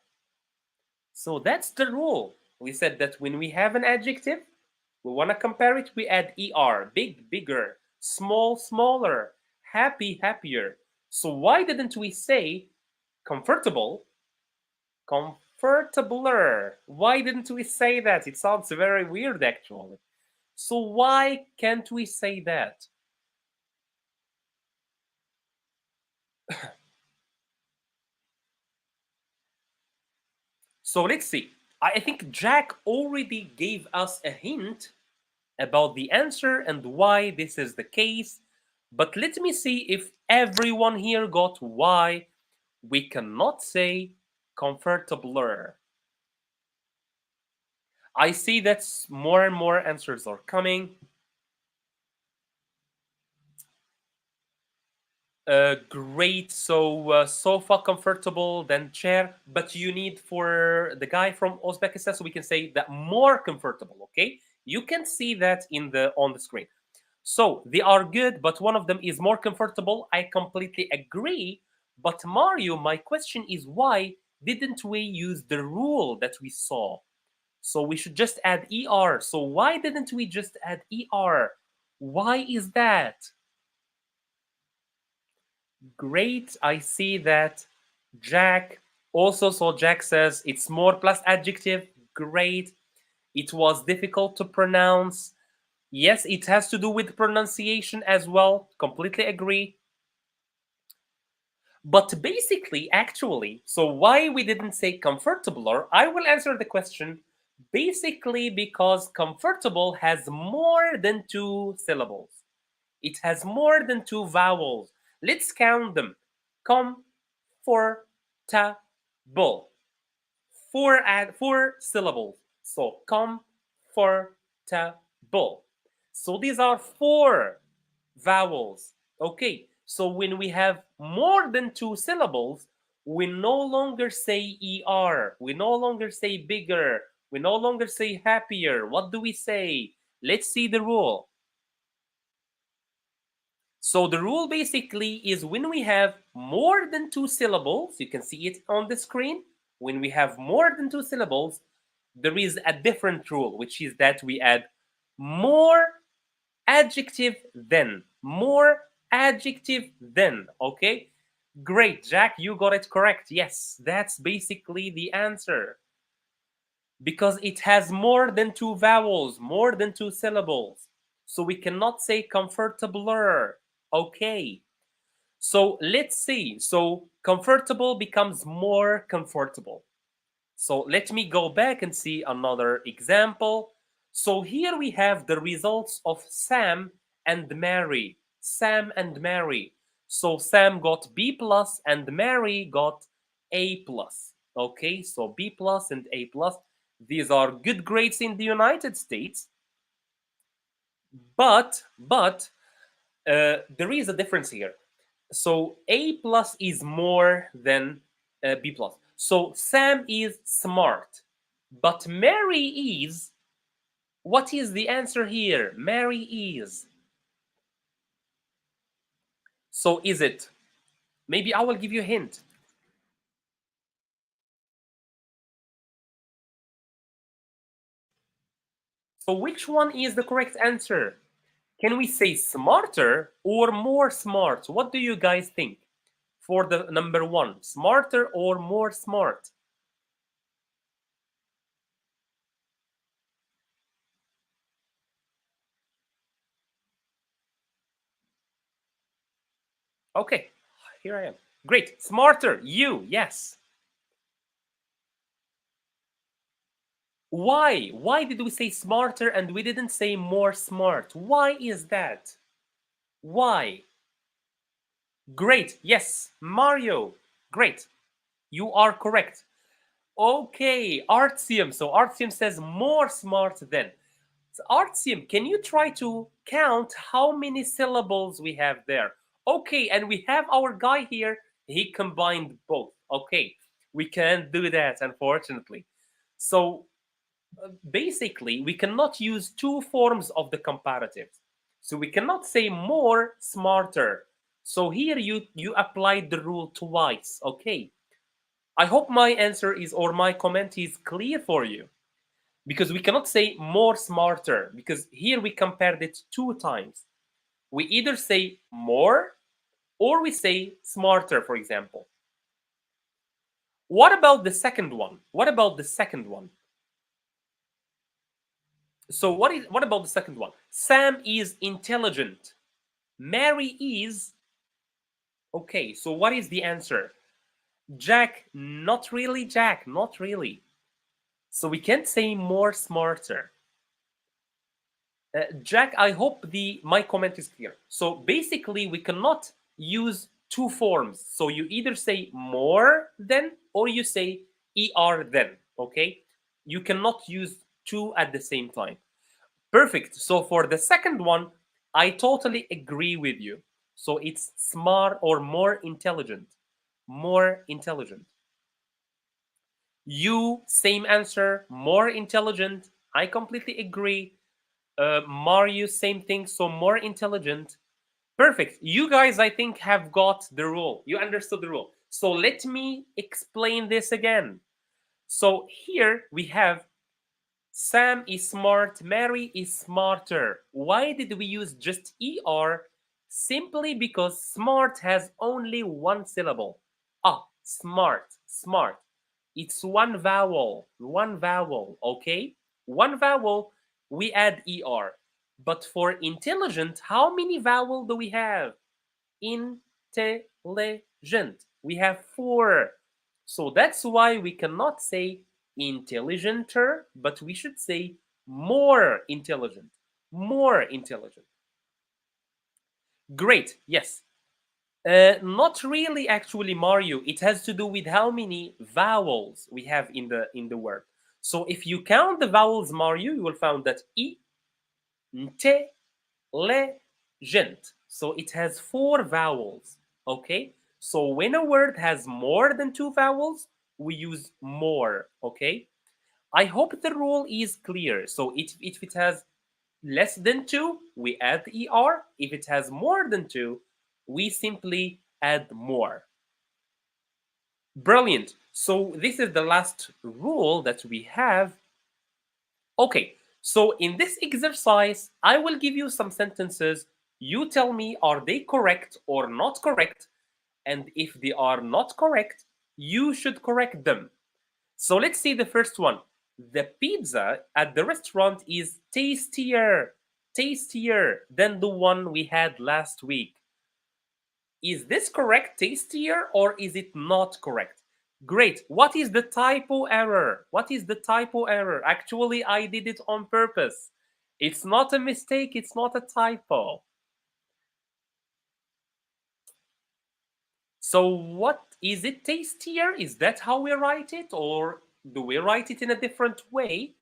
So that's the rule. We said that when we have an adjective, we want to compare it, we add er, big, bigger, small, smaller, happy, happier. So why didn't we say comfortable, comfortabler? Why didn't we say that? It sounds very weird actually. So why can't we say that? So let's see. I think Jack already gave us a hint about the answer and why this is the case. But let me see if everyone here got why we cannot say comfortabler. I see that more and more answers are coming. Great. So sofa, comfortable, then chair. But you need for the guy from Uzbekistan, so we can say that more comfortable. Okay, you can see that in the on the screen. So they are good, but one of them is more comfortable. I completely agree. But Mario, my question is why didn't we use the rule that we saw? So we should just add er. So why didn't we just add er? Why is that? Great. I see that. Jack also, so Jack says it's more plus adjective. Great. It was difficult to pronounce. Yes, it has to do with pronunciation as well. Completely agree. But basically, actually, so why we didn't say comfortabler? I will answer the question. Basically, because comfortable has more than two syllables. It has more than two vowels. Let's count them. Comfortable. Four syllables. So comfortable. So these are four vowels. Okay, so when we have more than two syllables, we no longer say er. We no longer say bigger. We no longer say happier. What do we say? Let's see the rule. So the rule basically is when we have more than two syllables, you can see it on the screen. When we have more than two syllables, there is a different rule, which is that we add more adjective than. More adjective than. Okay? Great, Jack, you got it correct. Yes, that's basically the answer. Because it has more than two vowels, more than two syllables. So we cannot say comfortabler. Okay. So let's see. So comfortable becomes more comfortable. So let me go back and see another example. So here we have the results of Sam and Mary. Sam and Mary. So Sam got B plus and Mary got A plus. Okay, so B plus and A plus. These are good grades in the United States. But there is a difference here. So A plus is more than B plus. So Sam is smart, but Mary is. What is the answer here? Mary is. So is it? Maybe I will give you a hint. So which one is the correct answer? Can we say smarter or more smart? What do you guys think? For the number one, smarter or more smart? Okay, here I am. Great. Smarter. You. Yes. Why? Why did we say smarter and we didn't say more smart? Why is that? Why? Great. Yes. Mario. Great. You are correct. Okay. Artium. So Artium says more smart than. So Artium, can you try to count how many syllables we have there? Okay. And we have our guy here. He combined both. Okay. We can't do that, unfortunately. So basically we cannot use two forms of the comparative, so we cannot say more smarter. So here you applied the rule twice. Okay, I hope my answer is, or my comment is clear for you, because we cannot say more smarter because here we compared it two times. We either say more or we say smarter, for example. What about the second one? What about the second one? So what about the second one? Sam is intelligent. Mary is. Okay, so what is the answer? Jack, not really, Jack, not really. So we can't say more smarter. Jack, I hope the my comment is clear. So basically we cannot use two forms. So you either say more than or you say er then. Okay? You cannot use two at the same time. Perfect. So for the second one, I totally agree with you. So it's smart or more intelligent. More intelligent. You, same answer, more intelligent. I completely agree. Mario, same thing, so more intelligent. Perfect. You guys, I think, have got the rule. You understood the rule. So let me explain this again. So here we have Sam is smart, Mary is smarter. Why did we use just ER? Simply because smart has only one syllable. Ah, smart, smart. It's one vowel, okay? One vowel, we add ER. But for intelligent, how many vowel do we have? Intelligent. We have four. So that's why we cannot say intelligenter, but we should say more intelligent. More intelligent. Great, yes. Not really actually, Mario. It has to do with how many vowels we have in the word. So if you count the vowels, Mario, you will find that I, T, legend. So it has four vowels. Okay. So when a word has more than two vowels, we use more. Okay. I hope the rule is clear. So if it has less than two, we add er. If it has more than two, we simply add more. Brilliant. So this is the last rule that we have. Okay, so in this exercise, I will give you some sentences. You tell me, are they correct or not correct? And if they are not correct, you should correct them. So let's see the first one. The pizza at the restaurant is tastier than the one we had last week. Is this correct, tastier, or is it not correct? Great. What is the typo error? What is the typo error? Actually, I did it on purpose. It's not a mistake, it's not a typo. So what is it, tastier? Is that how we write it, or do we write it in a different way?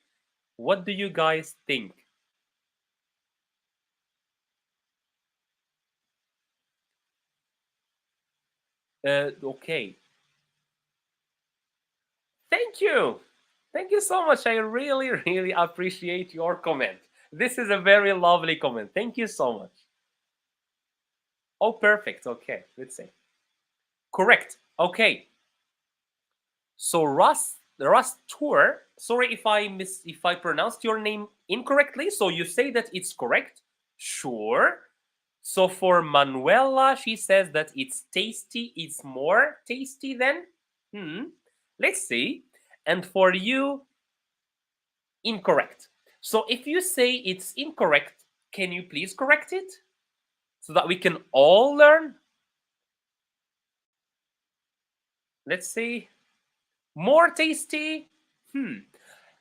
What do you guys think? Okay. Thank you. Thank you so much. I really, really appreciate your comment. This is a very lovely comment. Thank you so much. Oh, perfect. Okay, let's see. Correct. Okay. So Russ Tour. Sorry if I pronounced your name incorrectly. So you say that it's correct? Sure. So for Manuela, she says that it's tasty. It's more tasty than. Let's see. And for you, incorrect. So if you say it's incorrect, can you please correct it so that we can all learn? Let's see. More tasty.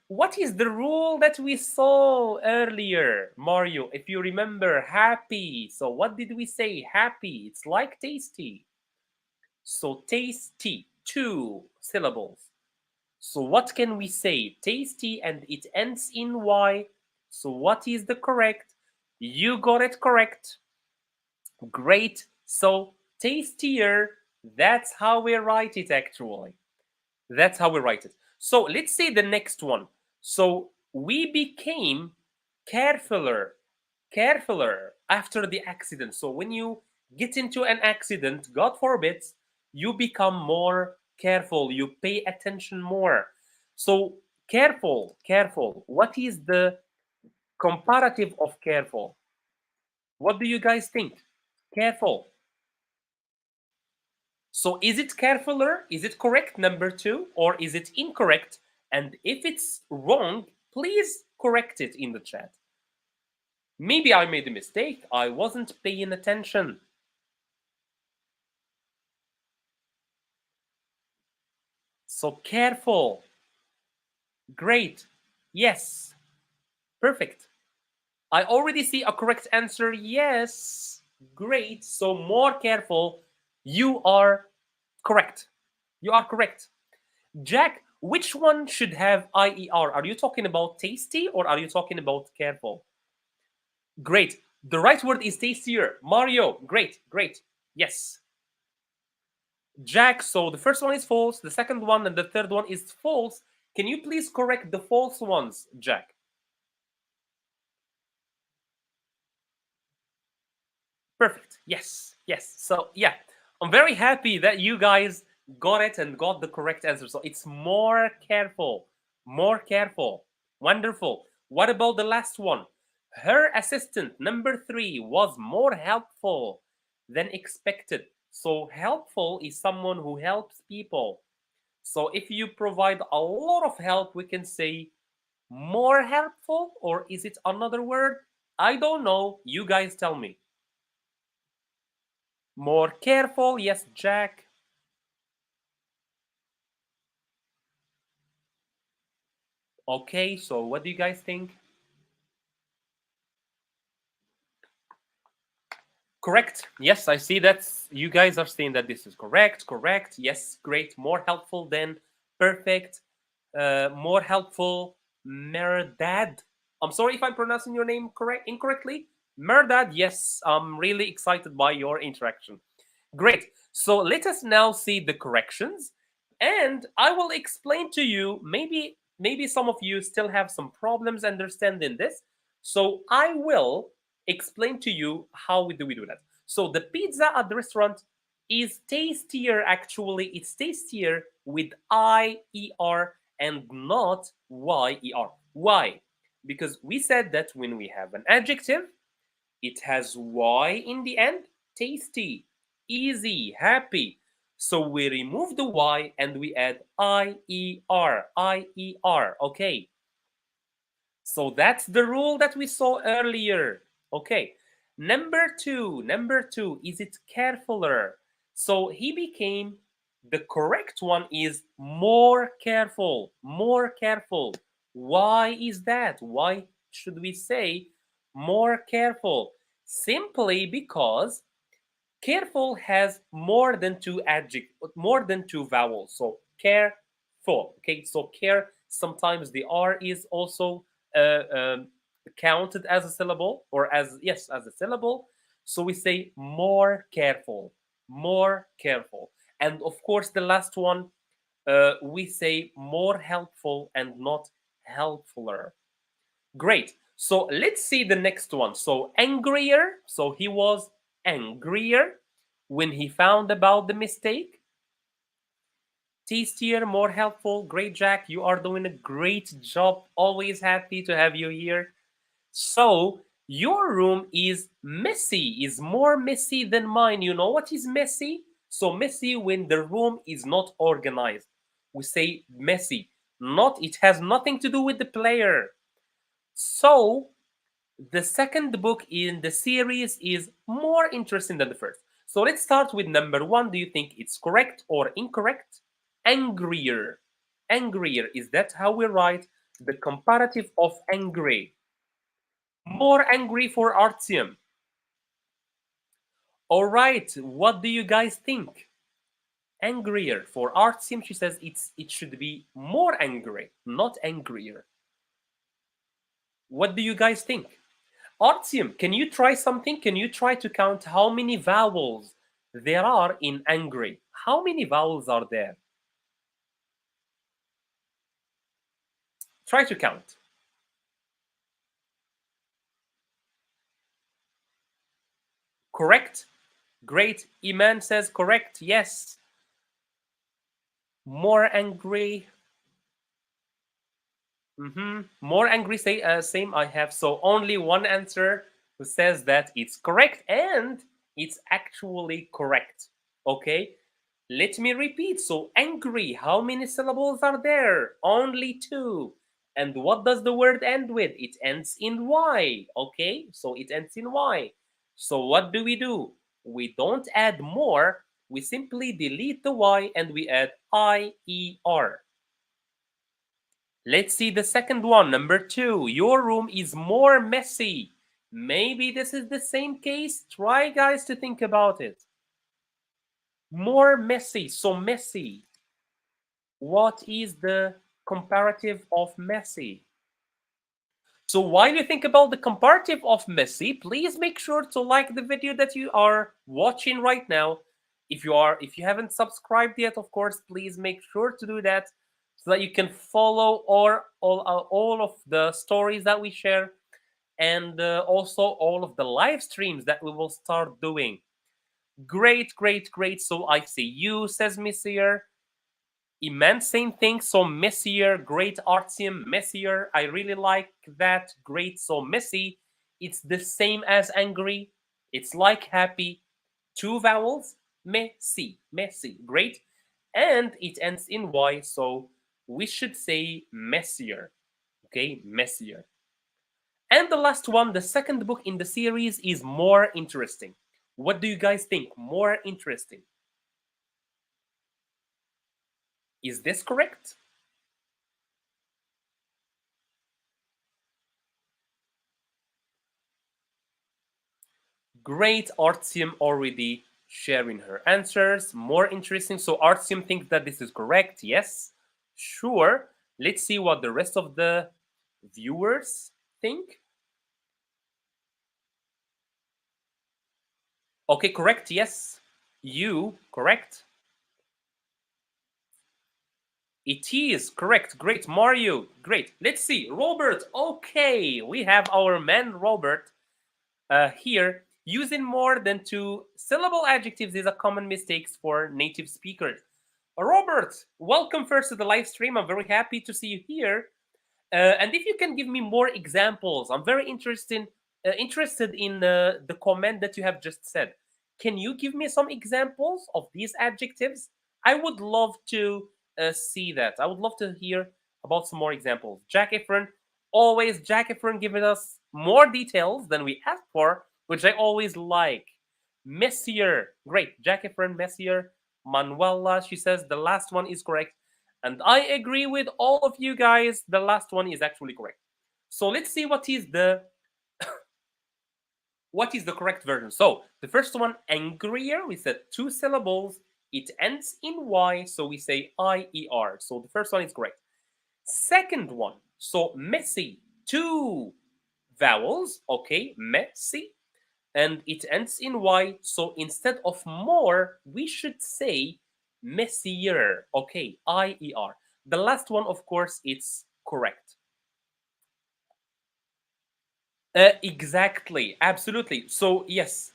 What is the rule that we saw earlier, Mario? If you remember, happy. So what did we say? Happy. It's like tasty. So tasty, two syllables. So what can we say? Tasty and it ends in Y. So what is the correct? You got it correct. Great. So tastier, that's how we write it actually. That's how we write it. So let's say the next one. So we became carefuler after the accident. So when you get into an accident, God forbid, you become more careful. You pay attention more. So careful. What is the comparative of careful? What do you guys think? Careful. So is it carefuler? Is it correct, number two, or is it incorrect? And if it's wrong, please correct it in the chat. Maybe I made a mistake. I wasn't paying attention. So careful. Great. Yes. Perfect. I already see a correct answer. Yes. Great. So more careful. You are correct. You are correct. Jack, which one should have IER? Are you talking about tasty or are you talking about careful? Great. The right word is tastier. Mario, great, great. Yes. Jack, so the first one is false, the second one and the third one is false. Can you please correct the false ones, Jack? Perfect. Yes, yes. So, yeah, I'm very happy that you guys got it and got the correct answer. So, it's more careful. More careful. Wonderful. What about the last one? Her assistant, number 3, was more helpful than expected. So, helpful is someone who helps people. So if you provide a lot of help, we can say more helpful, or is it another word? I don't know. You guys tell me. More careful, yes, Jack. Okay, so what do you guys think? Correct. Yes, I see that you guys are saying that this is correct. Correct. Yes, great. More helpful than perfect. More helpful. Merdad. I'm sorry if I'm pronouncing your name incorrectly. Merdad. Yes, I'm really excited by your interaction. Great. So let us now see the corrections, and I will explain to you. Maybe some of you still have some problems understanding this. So I will explain to you how we do that. So the pizza at the restaurant is tastier. Actually, it's tastier with IER and not YER. Why? Because we said that when we have an adjective, it has Y in the end. Tasty, easy, happy. So we remove the Y and we add IER. IER. Okay. So that's the rule that we saw earlier. Okay. Number two, is it carefuler? So he became, the correct one is more careful. More careful. Why is that? Why should we say more careful? Simply because careful has more than two adjectives, more than two vowels. So careful. Okay, so care, sometimes the R is also counted as a syllable, or as, yes, as a syllable. So we say more careful, more careful. And of course, the last one, we say more helpful and not helpfuler. Great. So let's see the next one. So angrier. So he was angrier when he found about the mistake. Tastier, more helpful. Great, Jack. You are doing a great job. Always happy to have you here. So your room is messy, is more messy than mine. You know what is messy? So messy when the room is not organized. We say messy. Not, it has nothing to do with the player. So the second book in the series is more interesting than the first. So let's start with number 1. Do you think it's correct or incorrect? Angrier. Angrier. Is that how we write the comparative of angry? More angry for Artyom. All right. What do you guys think? Angrier for Artyom. She says it should be more angry, not angrier. What do you guys think? Artyom, can you try something? Can you try to count how many vowels there are in angry? How many vowels are there? Try to count. Correct? Great. Iman says correct. Yes. More angry. More angry. Say same. I have so only one answer who says that it's correct, and it's actually correct. Okay. Let me repeat. So angry. How many syllables are there? Only 2. And what does the word end with? It ends in Y. Okay. So it ends in Y. So what do? We don't add more. We simply delete the Y and we add IER. Let's see the second one, number 2. Your room is more messy. Maybe this is the same case. Try, guys, to think about it. More messy. So messy. What is the comparative of messy? So while you think about the comparative of messy, please make sure to like the video that you are watching right now. If you haven't subscribed yet, of course, please make sure to do that so that you can follow all of the stories that we share, and also all of the live streams that we will start doing. Great, great, great. So I see you, says Messier. Iman, same thing. So messier, great Artyom, messier. I really like that. Great. So messy, it's the same as angry. It's like happy. Two vowels. Messy, messy. Great. And it ends in Y, so we should say messier. Okay, messier. And the last one, the second book in the series, is more interesting. What do you guys think? More interesting. Is this correct? Great, Artyom already sharing her answers. More interesting. So Artyom thinks that this is correct. Yes, sure. Let's see what the rest of the viewers think. Okay, correct. Yes, you correct. It is correct. Great, Mario. Great. Let's see, Robert. Okay, we have our man Robert here. Using more than two syllable adjectives is a common mistake for native speakers. Robert, welcome first to the live stream. I'm very happy to see you here. And if you can give me more examples, I'm very interested in the comment that you have just said. Can you give me some examples of these adjectives? I would love to see that. I would love to hear about some more examples. Jack Efron, always Jack Efron giving us more details than we asked for, which I always like. Messier, great. Jack Efron, Messier. Manuela, she says the last one is correct. And I agree with all of you guys. The last one is actually correct. So let's see what is the correct version. So the first one, angrier, we said two syllables. It ends in Y, so we say IER. So the first one is correct. Second one, so messy, two vowels, okay, messy, and it ends in Y, so instead of more, we should say messier, okay, IER. The last one, of course, it's correct. Exactly, absolutely. So yes,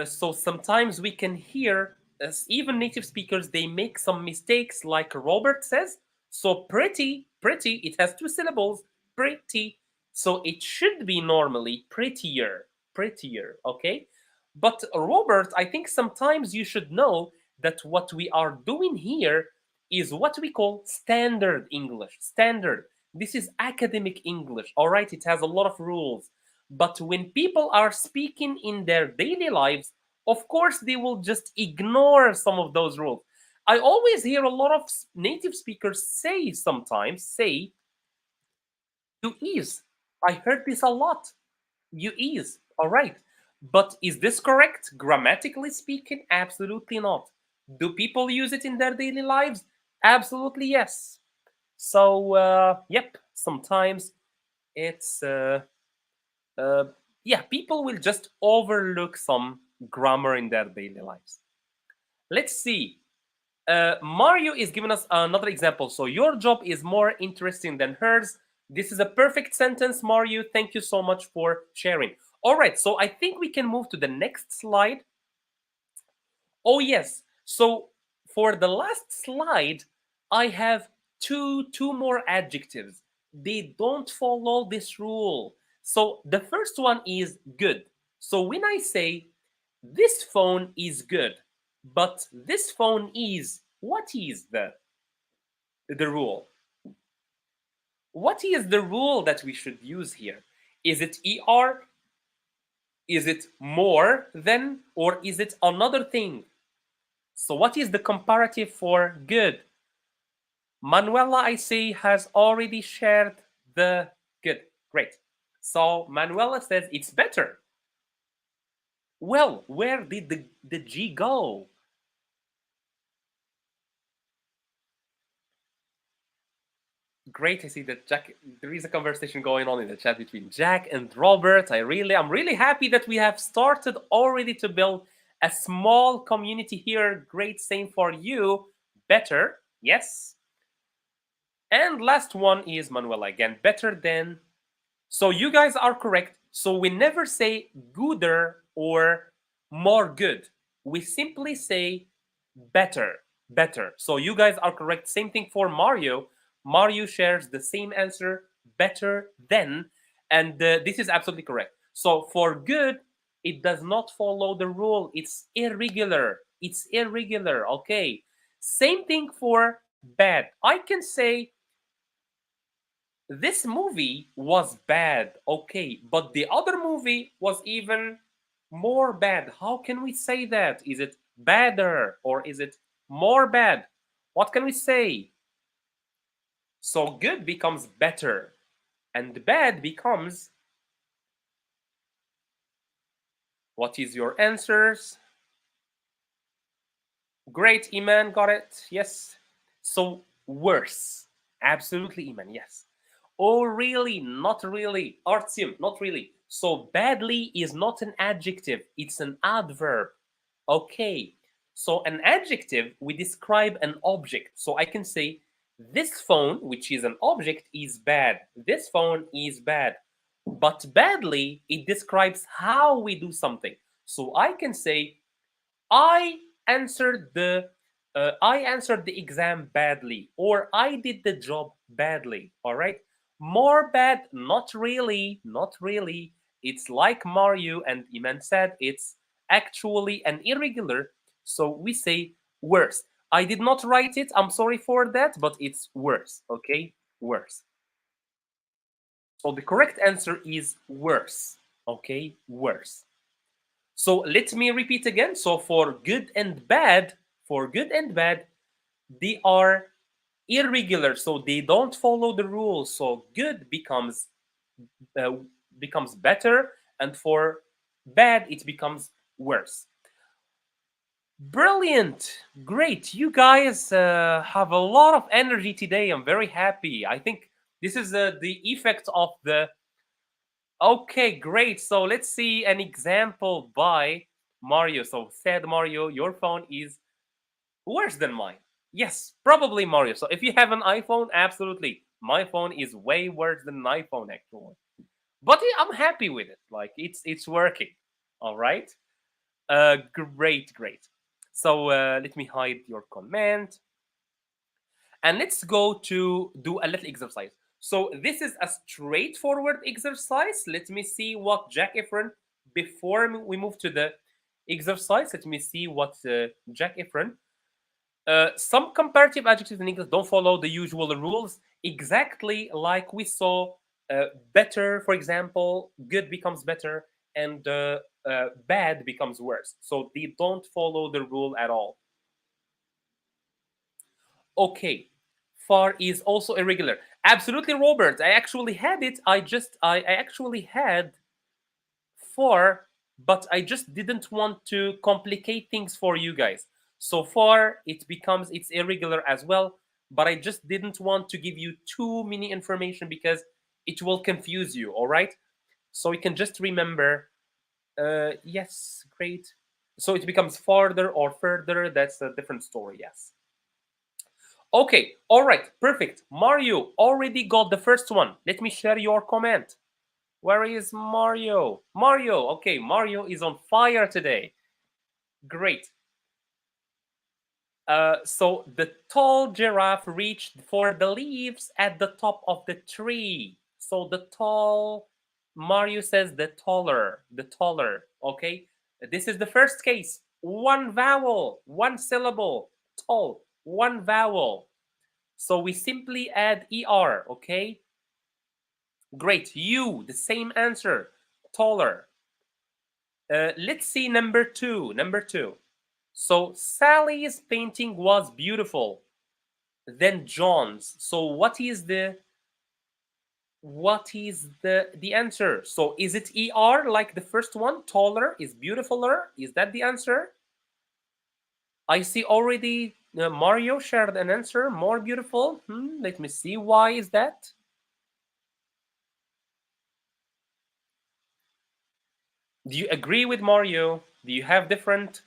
so sometimes we can hear, as even native speakers, they make some mistakes, like Robert says. So pretty, pretty, it has two syllables, pretty. So it should be normally prettier, prettier, okay? But Robert, I think sometimes you should know that what we are doing here is what we call standard English. Standard. This is academic English, all right? It has a lot of rules. But when people are speaking in their daily lives, of course, they will just ignore some of those rules. I always hear a lot of native speakers say sometimes, say, you is. I heard this a lot. You is. All right. But is this correct? Grammatically speaking, absolutely not. Do people use it in their daily lives? Absolutely yes. So, yep, sometimes it's uh, yeah, people will just overlook some grammar in their daily lives. Let's see. Mario is giving us another example. So your job is more interesting than hers. This is a perfect sentence, Mario. Thank you so much for sharing. All right, so I think we can move to the next slide. Oh yes. So for the last slide, I have two more adjectives. They don't follow this rule. So the first one is good. So when I say this phone is good, but this phone is, what is the rule? What is the rule that we should use here? Is it ER? Is it more than? Or is it another thing? So what is the comparative for good? Manuela, I see, has already shared the good. Great. So Manuela says it's better. Well, where did the G go? Great to see that Jack. There is a conversation going on in the chat between Jack and Robert. I'm really happy that we have started already to build a small community here. Great, same for you. Better, yes. And last one is Manuela again. Better than. So you guys are correct. So we never say gooder or more good. We simply say better, better. So you guys are correct. Same thing for Mario. Mario shares the same answer, better than, and this is absolutely correct. So for good, it does not follow the rule. It's irregular. It's irregular. Okay. Same thing for bad. I can say this movie was bad, okay, but the other movie was even more bad. How can we say that? Is it badder or is it more bad? What can we say? So good becomes better and bad becomes. What is your answers? Great, Iman, got it. Yes. So worse. Absolutely, Iman, yes. Oh, really? Not really. Artyom, not really. So badly is not an adjective, it's an adverb. Okay. So an adjective, we describe an object. So I can say this phone, which is an object, is bad. This phone is bad. But badly, it describes how we do something. So I can say I I answered the exam badly, or I did the job badly. All right. More bad, not really, not really. It's like Mario and Iman said, it's actually an irregular. So we say worse. I did not write it. I'm sorry for that, but it's worse. Okay, worse. So the correct answer is worse. Okay, worse. So let me repeat again. So for good and bad, they are irregular. So they don't follow the rules. So good uh, becomes better, and for bad it becomes worse. Brilliant, great. You guys have a lot of energy today. I'm very happy. I think this is the effect of the. Okay, great. So let's see an example by Mario. So said Mario, your phone is worse than mine. Yes, probably Mario. So if you have an iPhone, absolutely. My phone is way worse than an iPhone actually. But I'm happy with it. Like it's working. All right. Great, great. So let me hide your comment. And let's go to do a little exercise. So this is a straightforward exercise. Let me see what Jack Efron, before we move to the exercise, let me see what Jack Efron. Some comparative adjectives in English don't follow the usual rules, exactly like we saw better, for example, good becomes better, and bad becomes worse. So they don't follow the rule at all. Okay, far is also irregular. Absolutely, Robert. I actually had it. I actually had far, but I just didn't want to complicate things for you guys. So far, it's irregular as well, but I just didn't want to give you too many information because it will confuse you. All right. So you can just remember. Yes, great. So it becomes farther or further. That's a different story. Yes. Okay, all right, perfect. Mario already got the first one. Let me share your comment. Where is Mario? Mario, okay, Mario is on fire today. Great. So the tall giraffe reached for the leaves at the top of the tree. So the tall, Mario says the taller, okay? This is the first case. One vowel, one syllable, tall, one vowel. So we simply add er, okay? Great, you, the same answer, taller. Let's see number two. So Sally's painting was beautiful. Then John's. So what is the answer? So is it er like the first one? Taller is beautifuler. Is that the answer? I see already Mario shared an answer. More beautiful. Let me see. Why is that? Do you agree with Mario? Do you have different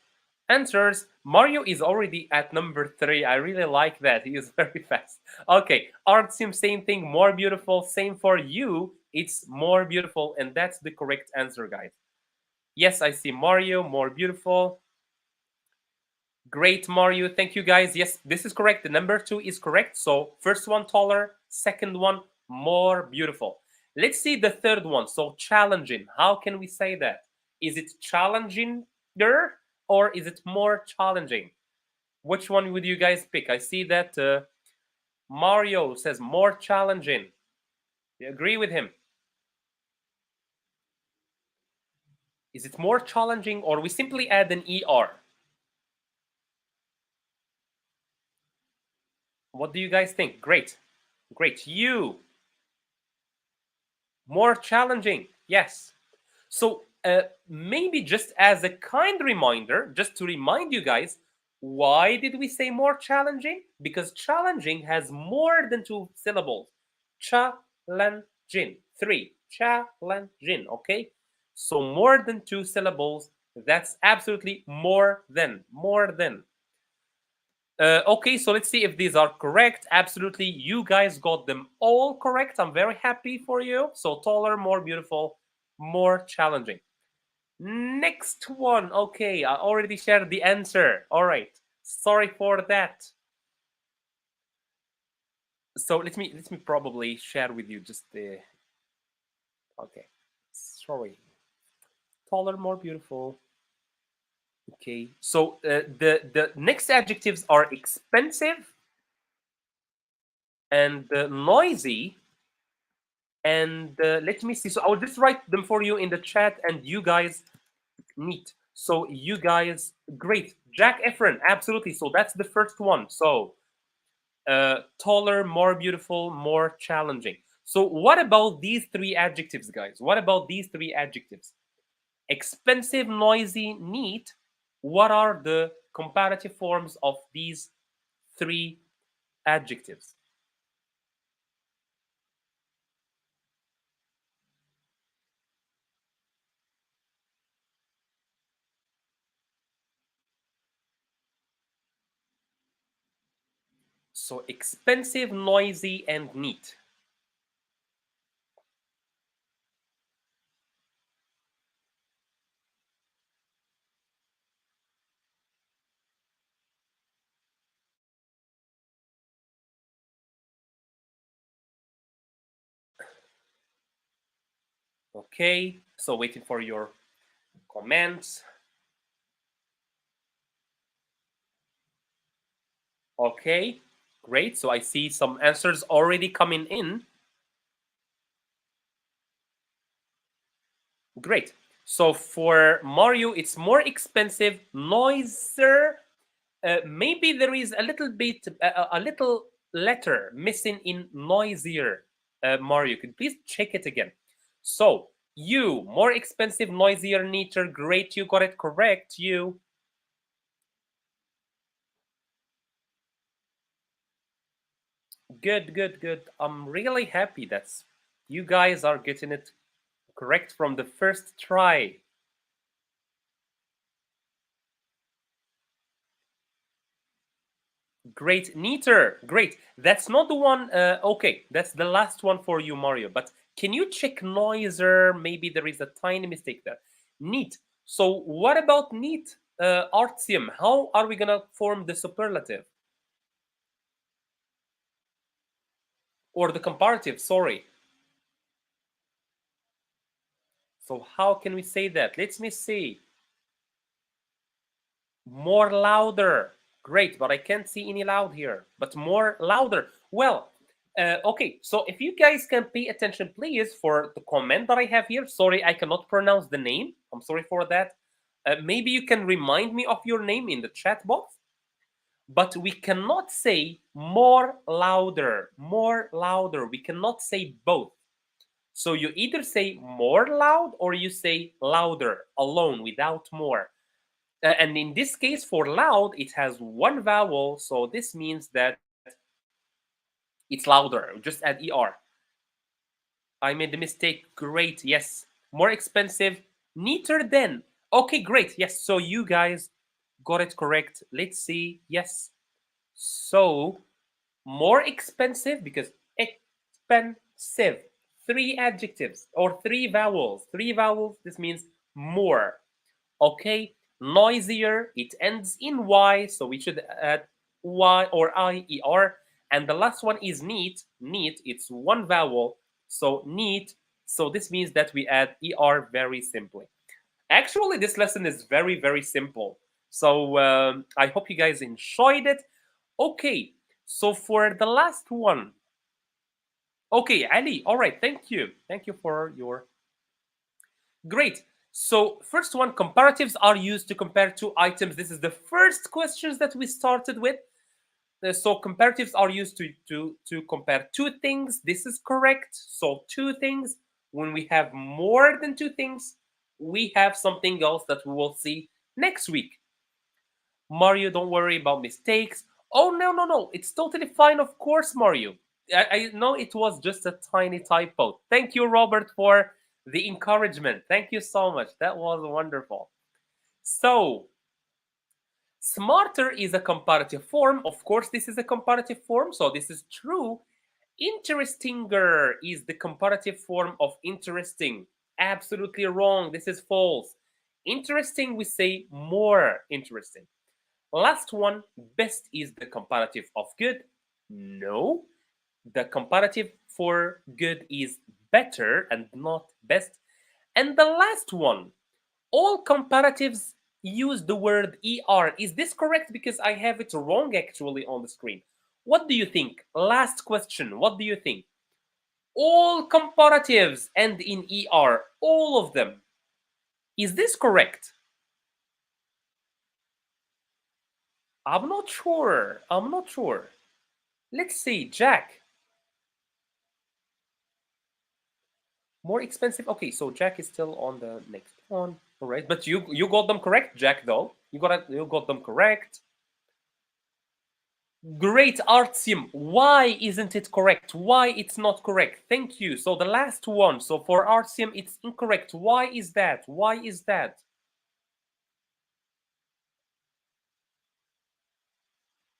answers? Mario is already at number 3. I really like that. He is very fast. Okay, Artsim, same thing. More beautiful. Same for you. It's more beautiful, and that's the correct answer, guys. Yes, I see Mario. More beautiful. Great, Mario. Thank you, guys. Yes, this is correct. The number 2 is correct. So first one taller, second one more beautiful. Let's see the third one. So challenging. How can we say that? Is it challenger or is it more challenging? Which one would you guys pick? I see that Mario says more challenging. You agree with him? Is it more challenging or we simply add an ER? What do you guys think? Great. Great. You. More challenging. Yes. So maybe just as a kind reminder, just to remind you guys, why did we say more challenging? Because challenging has more than 2 syllables. Challenging. 3. Challenging. Okay? So more than 2 syllables. That's absolutely more than. More than. Okay, so let's see if these are correct. Absolutely, you guys got them all correct. I'm very happy for you. So taller, more beautiful, more challenging. Next one. Okay, I already shared the answer. All right. Sorry for that. So let me probably share with you just the. Okay. Sorry. Taller, more beautiful. Okay. So the next adjectives are expensive and noisy. And let me see. So I will just write them for you in the chat, and you guys neat. So you guys, great. Jack Efron, absolutely. So that's the first one. So taller, more beautiful, more challenging. So what about these 3 adjectives, guys? What about these 3 adjectives? Expensive, noisy, neat. What are the comparative forms of these 3 adjectives? So expensive, noisy, and neat. Okay, so waiting for your comments. Okay, great. So I see some answers already coming in. Great. So for Mario, it's more expensive, noisier. Maybe there is a little bit, a little letter missing in noisier. Mario, could you please check it again? So you, more expensive, noisier, neater. Great, you got it correct. You. Good, good, good. I'm really happy that you guys are getting it correct from the first try. Great, neater. Great. That's not the one. Okay, that's the last one for you, Mario. But can you check noiser? Maybe there is a tiny mistake there. Neat. So what about neat, Artium? How are we gonna form the superlative or the comparative? Sorry. So how can we say that? Let me see. More louder. Great, but I can't see any loud here. But more louder. Well, okay, so if you guys can pay attention, please, for the comment that I have here. Sorry, I cannot pronounce the name. I'm sorry for that. Maybe you can remind me of your name in the chat box. But we cannot say more louder, more louder. We cannot say both. So you either say more loud or you say louder alone without more. And in this case, for loud, it has one vowel, so this means that it's louder. Just add ER. I made the mistake. Great. Yes. More expensive. Neater than. Okay, great. Yes. So you guys got it correct. Let's see. Yes. So more expensive because expensive. Three adjectives or three vowels. Three vowels. This means more. Okay. Noisier. It ends in Y, so we should add Y or IER. And the last one is neat. Neat. It's one vowel, so neat. So this means that we add ER very simply. Actually, this lesson is very, very simple. So I hope you guys enjoyed it. Okay, so for the last one. Okay, Ali, all right, thank you. Thank you for your. Great. So first one, comparatives are used to compare two items. This is the first questions that we started with. So comparatives are used to compare two things. This is correct. So two things. When we have more than two things, we have something else that we will see next week. Mario, don't worry about mistakes. Oh, no, no, no. It's totally fine, of course, Mario. I know it was just a tiny typo. Thank you, Robert, for the encouragement. Thank you so much. That was wonderful. So, smarter is a comparative form. Of course, this is a comparative form, so this is true. Interestinger is the comparative form of interesting. Absolutely wrong. This is false. Interesting, we say more interesting. Last one, best is the comparative of good. No, the comparative for good is better and not best. And the last one, all comparatives use the word er. Is this correct? Because I have it wrong actually on the screen. What do you think? Last question. What do you think? All comparatives end in er. All of them. Is this correct? I'm not sure. I'm not sure. Let's see. Jack. More expensive. Okay, so Jack is still on the next one. All right, but you got them correct, Jack. Though you got them correct. Great, Artyom. Why isn't it correct? Why it's not correct? Thank you. So the last one. So for Artyom, it's incorrect. Why is that? Why is that?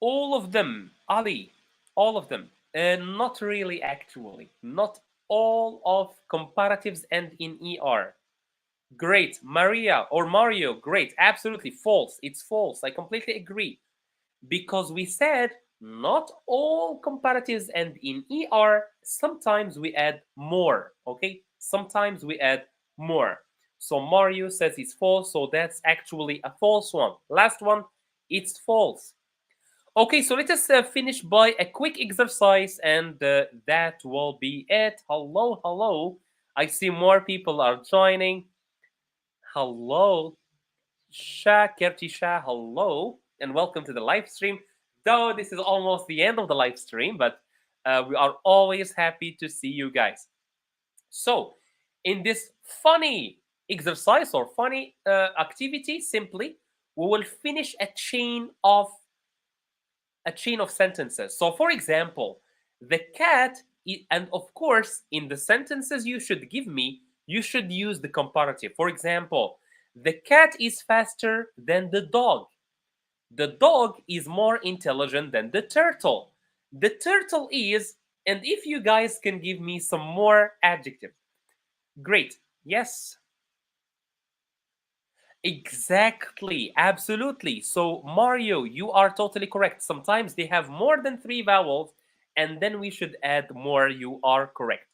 All of them, Ali. All of them. Not really, actually. Not all of comparatives end in er. Great. Maria or Mario, great. Absolutely false. It's false. I completely agree. Because we said not all comparatives end in er. Sometimes we add more. Okay? Sometimes we add more. So Mario says it's false. So that's actually a false one. Last one, it's false. Okay, so let us finish by a quick exercise and that will be it. Hello, hello. I see more people are joining. Hello, Kerti hello, and welcome to the live stream. Though this is almost the end of the live stream, but we are always happy to see you guys. So, in this funny exercise or funny activity, simply we will finish a chain of sentences. So, for example, the cat, and of course, in the sentences you should give me, you should use the comparative. For example, the cat is faster than the dog. The dog is more intelligent than the turtle. The turtle is, and if you guys can give me some more adjectives. Great. Yes. Exactly, absolutely. So, Mario, you are totally correct. Sometimes they have more than three vowels, and then we should add more. You are correct.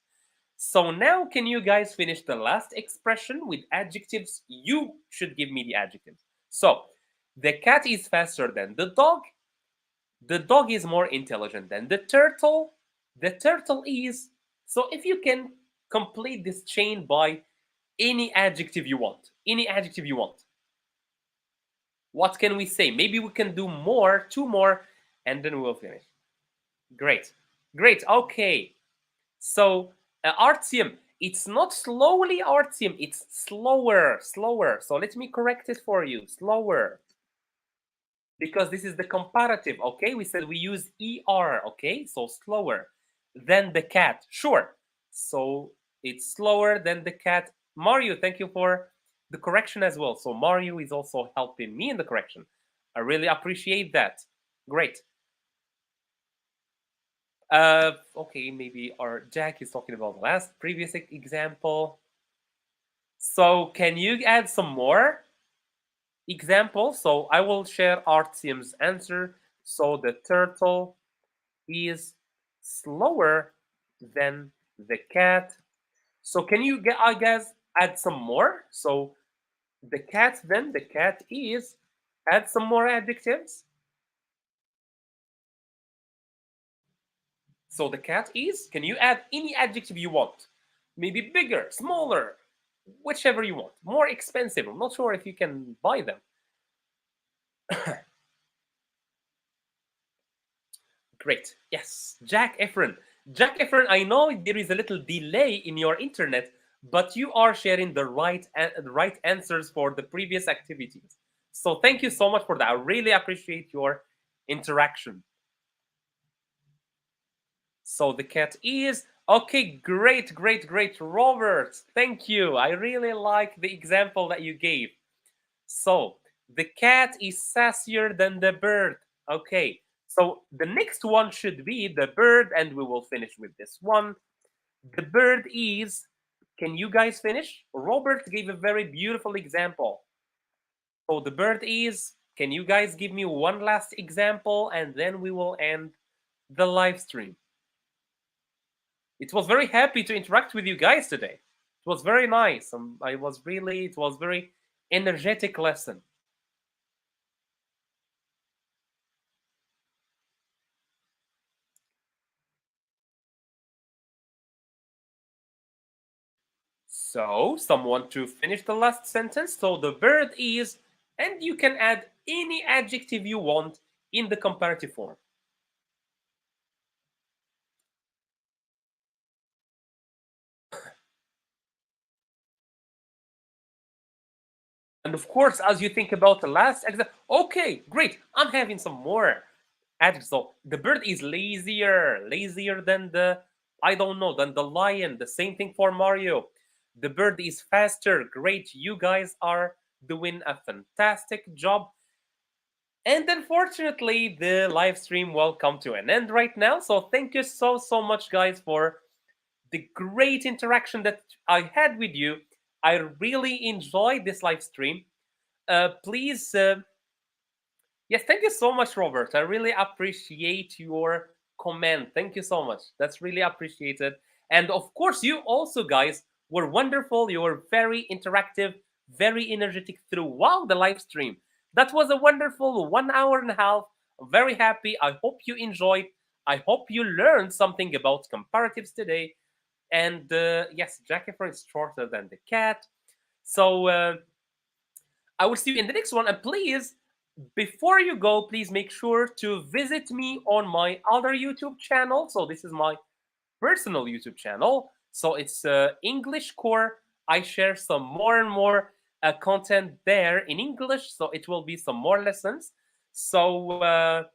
So, now can you guys finish the last expression with adjectives? You should give me the adjectives. So, the cat is faster than the dog. The dog is more intelligent than the turtle. The turtle is. So, if you can complete this chain by any adjective you want. Any adjective you want. What can we say? Maybe we can do more, two more, and then we'll finish. Great. Great. Okay. So, Artyom, It's not slowly, Artyom. It's slower, slower. So let me correct it for you. Slower. Because this is the comparative, okay? We said we use ER, okay? So slower than the cat. Sure. So it's slower than the cat. Mario, thank you for the correction as well. So Mario is also helping me in the correction. I really appreciate that. Great. Okay, maybe our Jack is talking about the last previous example. So can you add some more examples? So I will share Artyom's answer. So the turtle is slower than the cat. So can you get, I guess, add some more? So the cat, then the cat is, add some more adjectives. So the cat is, can you add any adjective you want? Maybe bigger, smaller, whichever you want. More expensive. I'm not sure if you can buy them. Great. Yes. Jack Efron. Jack Efron, I know there is a little delay in your internet, but you are sharing the right answers for the previous activities. So thank you so much for that. I really appreciate your interaction. So the cat is okay. Great, great, great, Robert. Thank you. I really like the example that you gave. So the cat is sassier than the bird. Okay. So the next one should be the bird, and we will finish with this one. The bird is. Can you guys finish? Robert gave a very beautiful example. So the bird is. Can you guys give me one last example, and then we will end the live stream. It was very happy to interact with you guys today. It was very nice. It was very energetic lesson. So, someone to finish the last sentence. So, the bird is, and you can add any adjective you want in the comparative form. And of course, as you think about the last example, okay, great, I'm having some more adjectives. So, the bird is lazier than the, I don't know, than the lion. The same thing for Mario. The bird is faster. Great, you guys are doing a fantastic job. And unfortunately, the live stream will come to an end right now. So thank you so much, guys, for the great interaction that I had with you. I really enjoyed this live stream. Please, yes, thank you so much, Robert. I really appreciate your comment. Thank you so much. That's really appreciated. And of course, you also, guys, were wonderful. You were very interactive, very energetic throughout the live stream. That was a wonderful 1 hour and a half. I'm very happy. I hope you enjoyed. I hope you learned something about comparatives today. And yes, Jackifer is shorter than the cat. So I will see you in the next one. And please, before you go, please make sure to visit me on my other YouTube channel. So this is my personal YouTube channel. So it's English Core. I share some more and more content there in English. So it will be some more lessons. So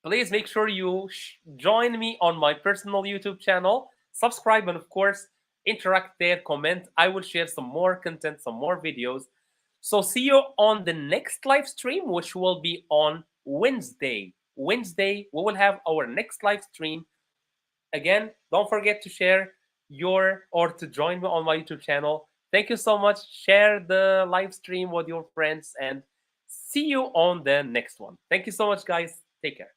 please make sure you join me on my personal YouTube channel. Subscribe and of course interact there, comment. I will share some more content, some more videos. So see you on the next live stream, which will be on Wednesday. Wednesday, we will have our next live stream. Again, don't forget to share your or to join me on my YouTube channel. Thank you so much. Share the live stream with your friends and see you on the next one. Thank you so much, guys. Take care.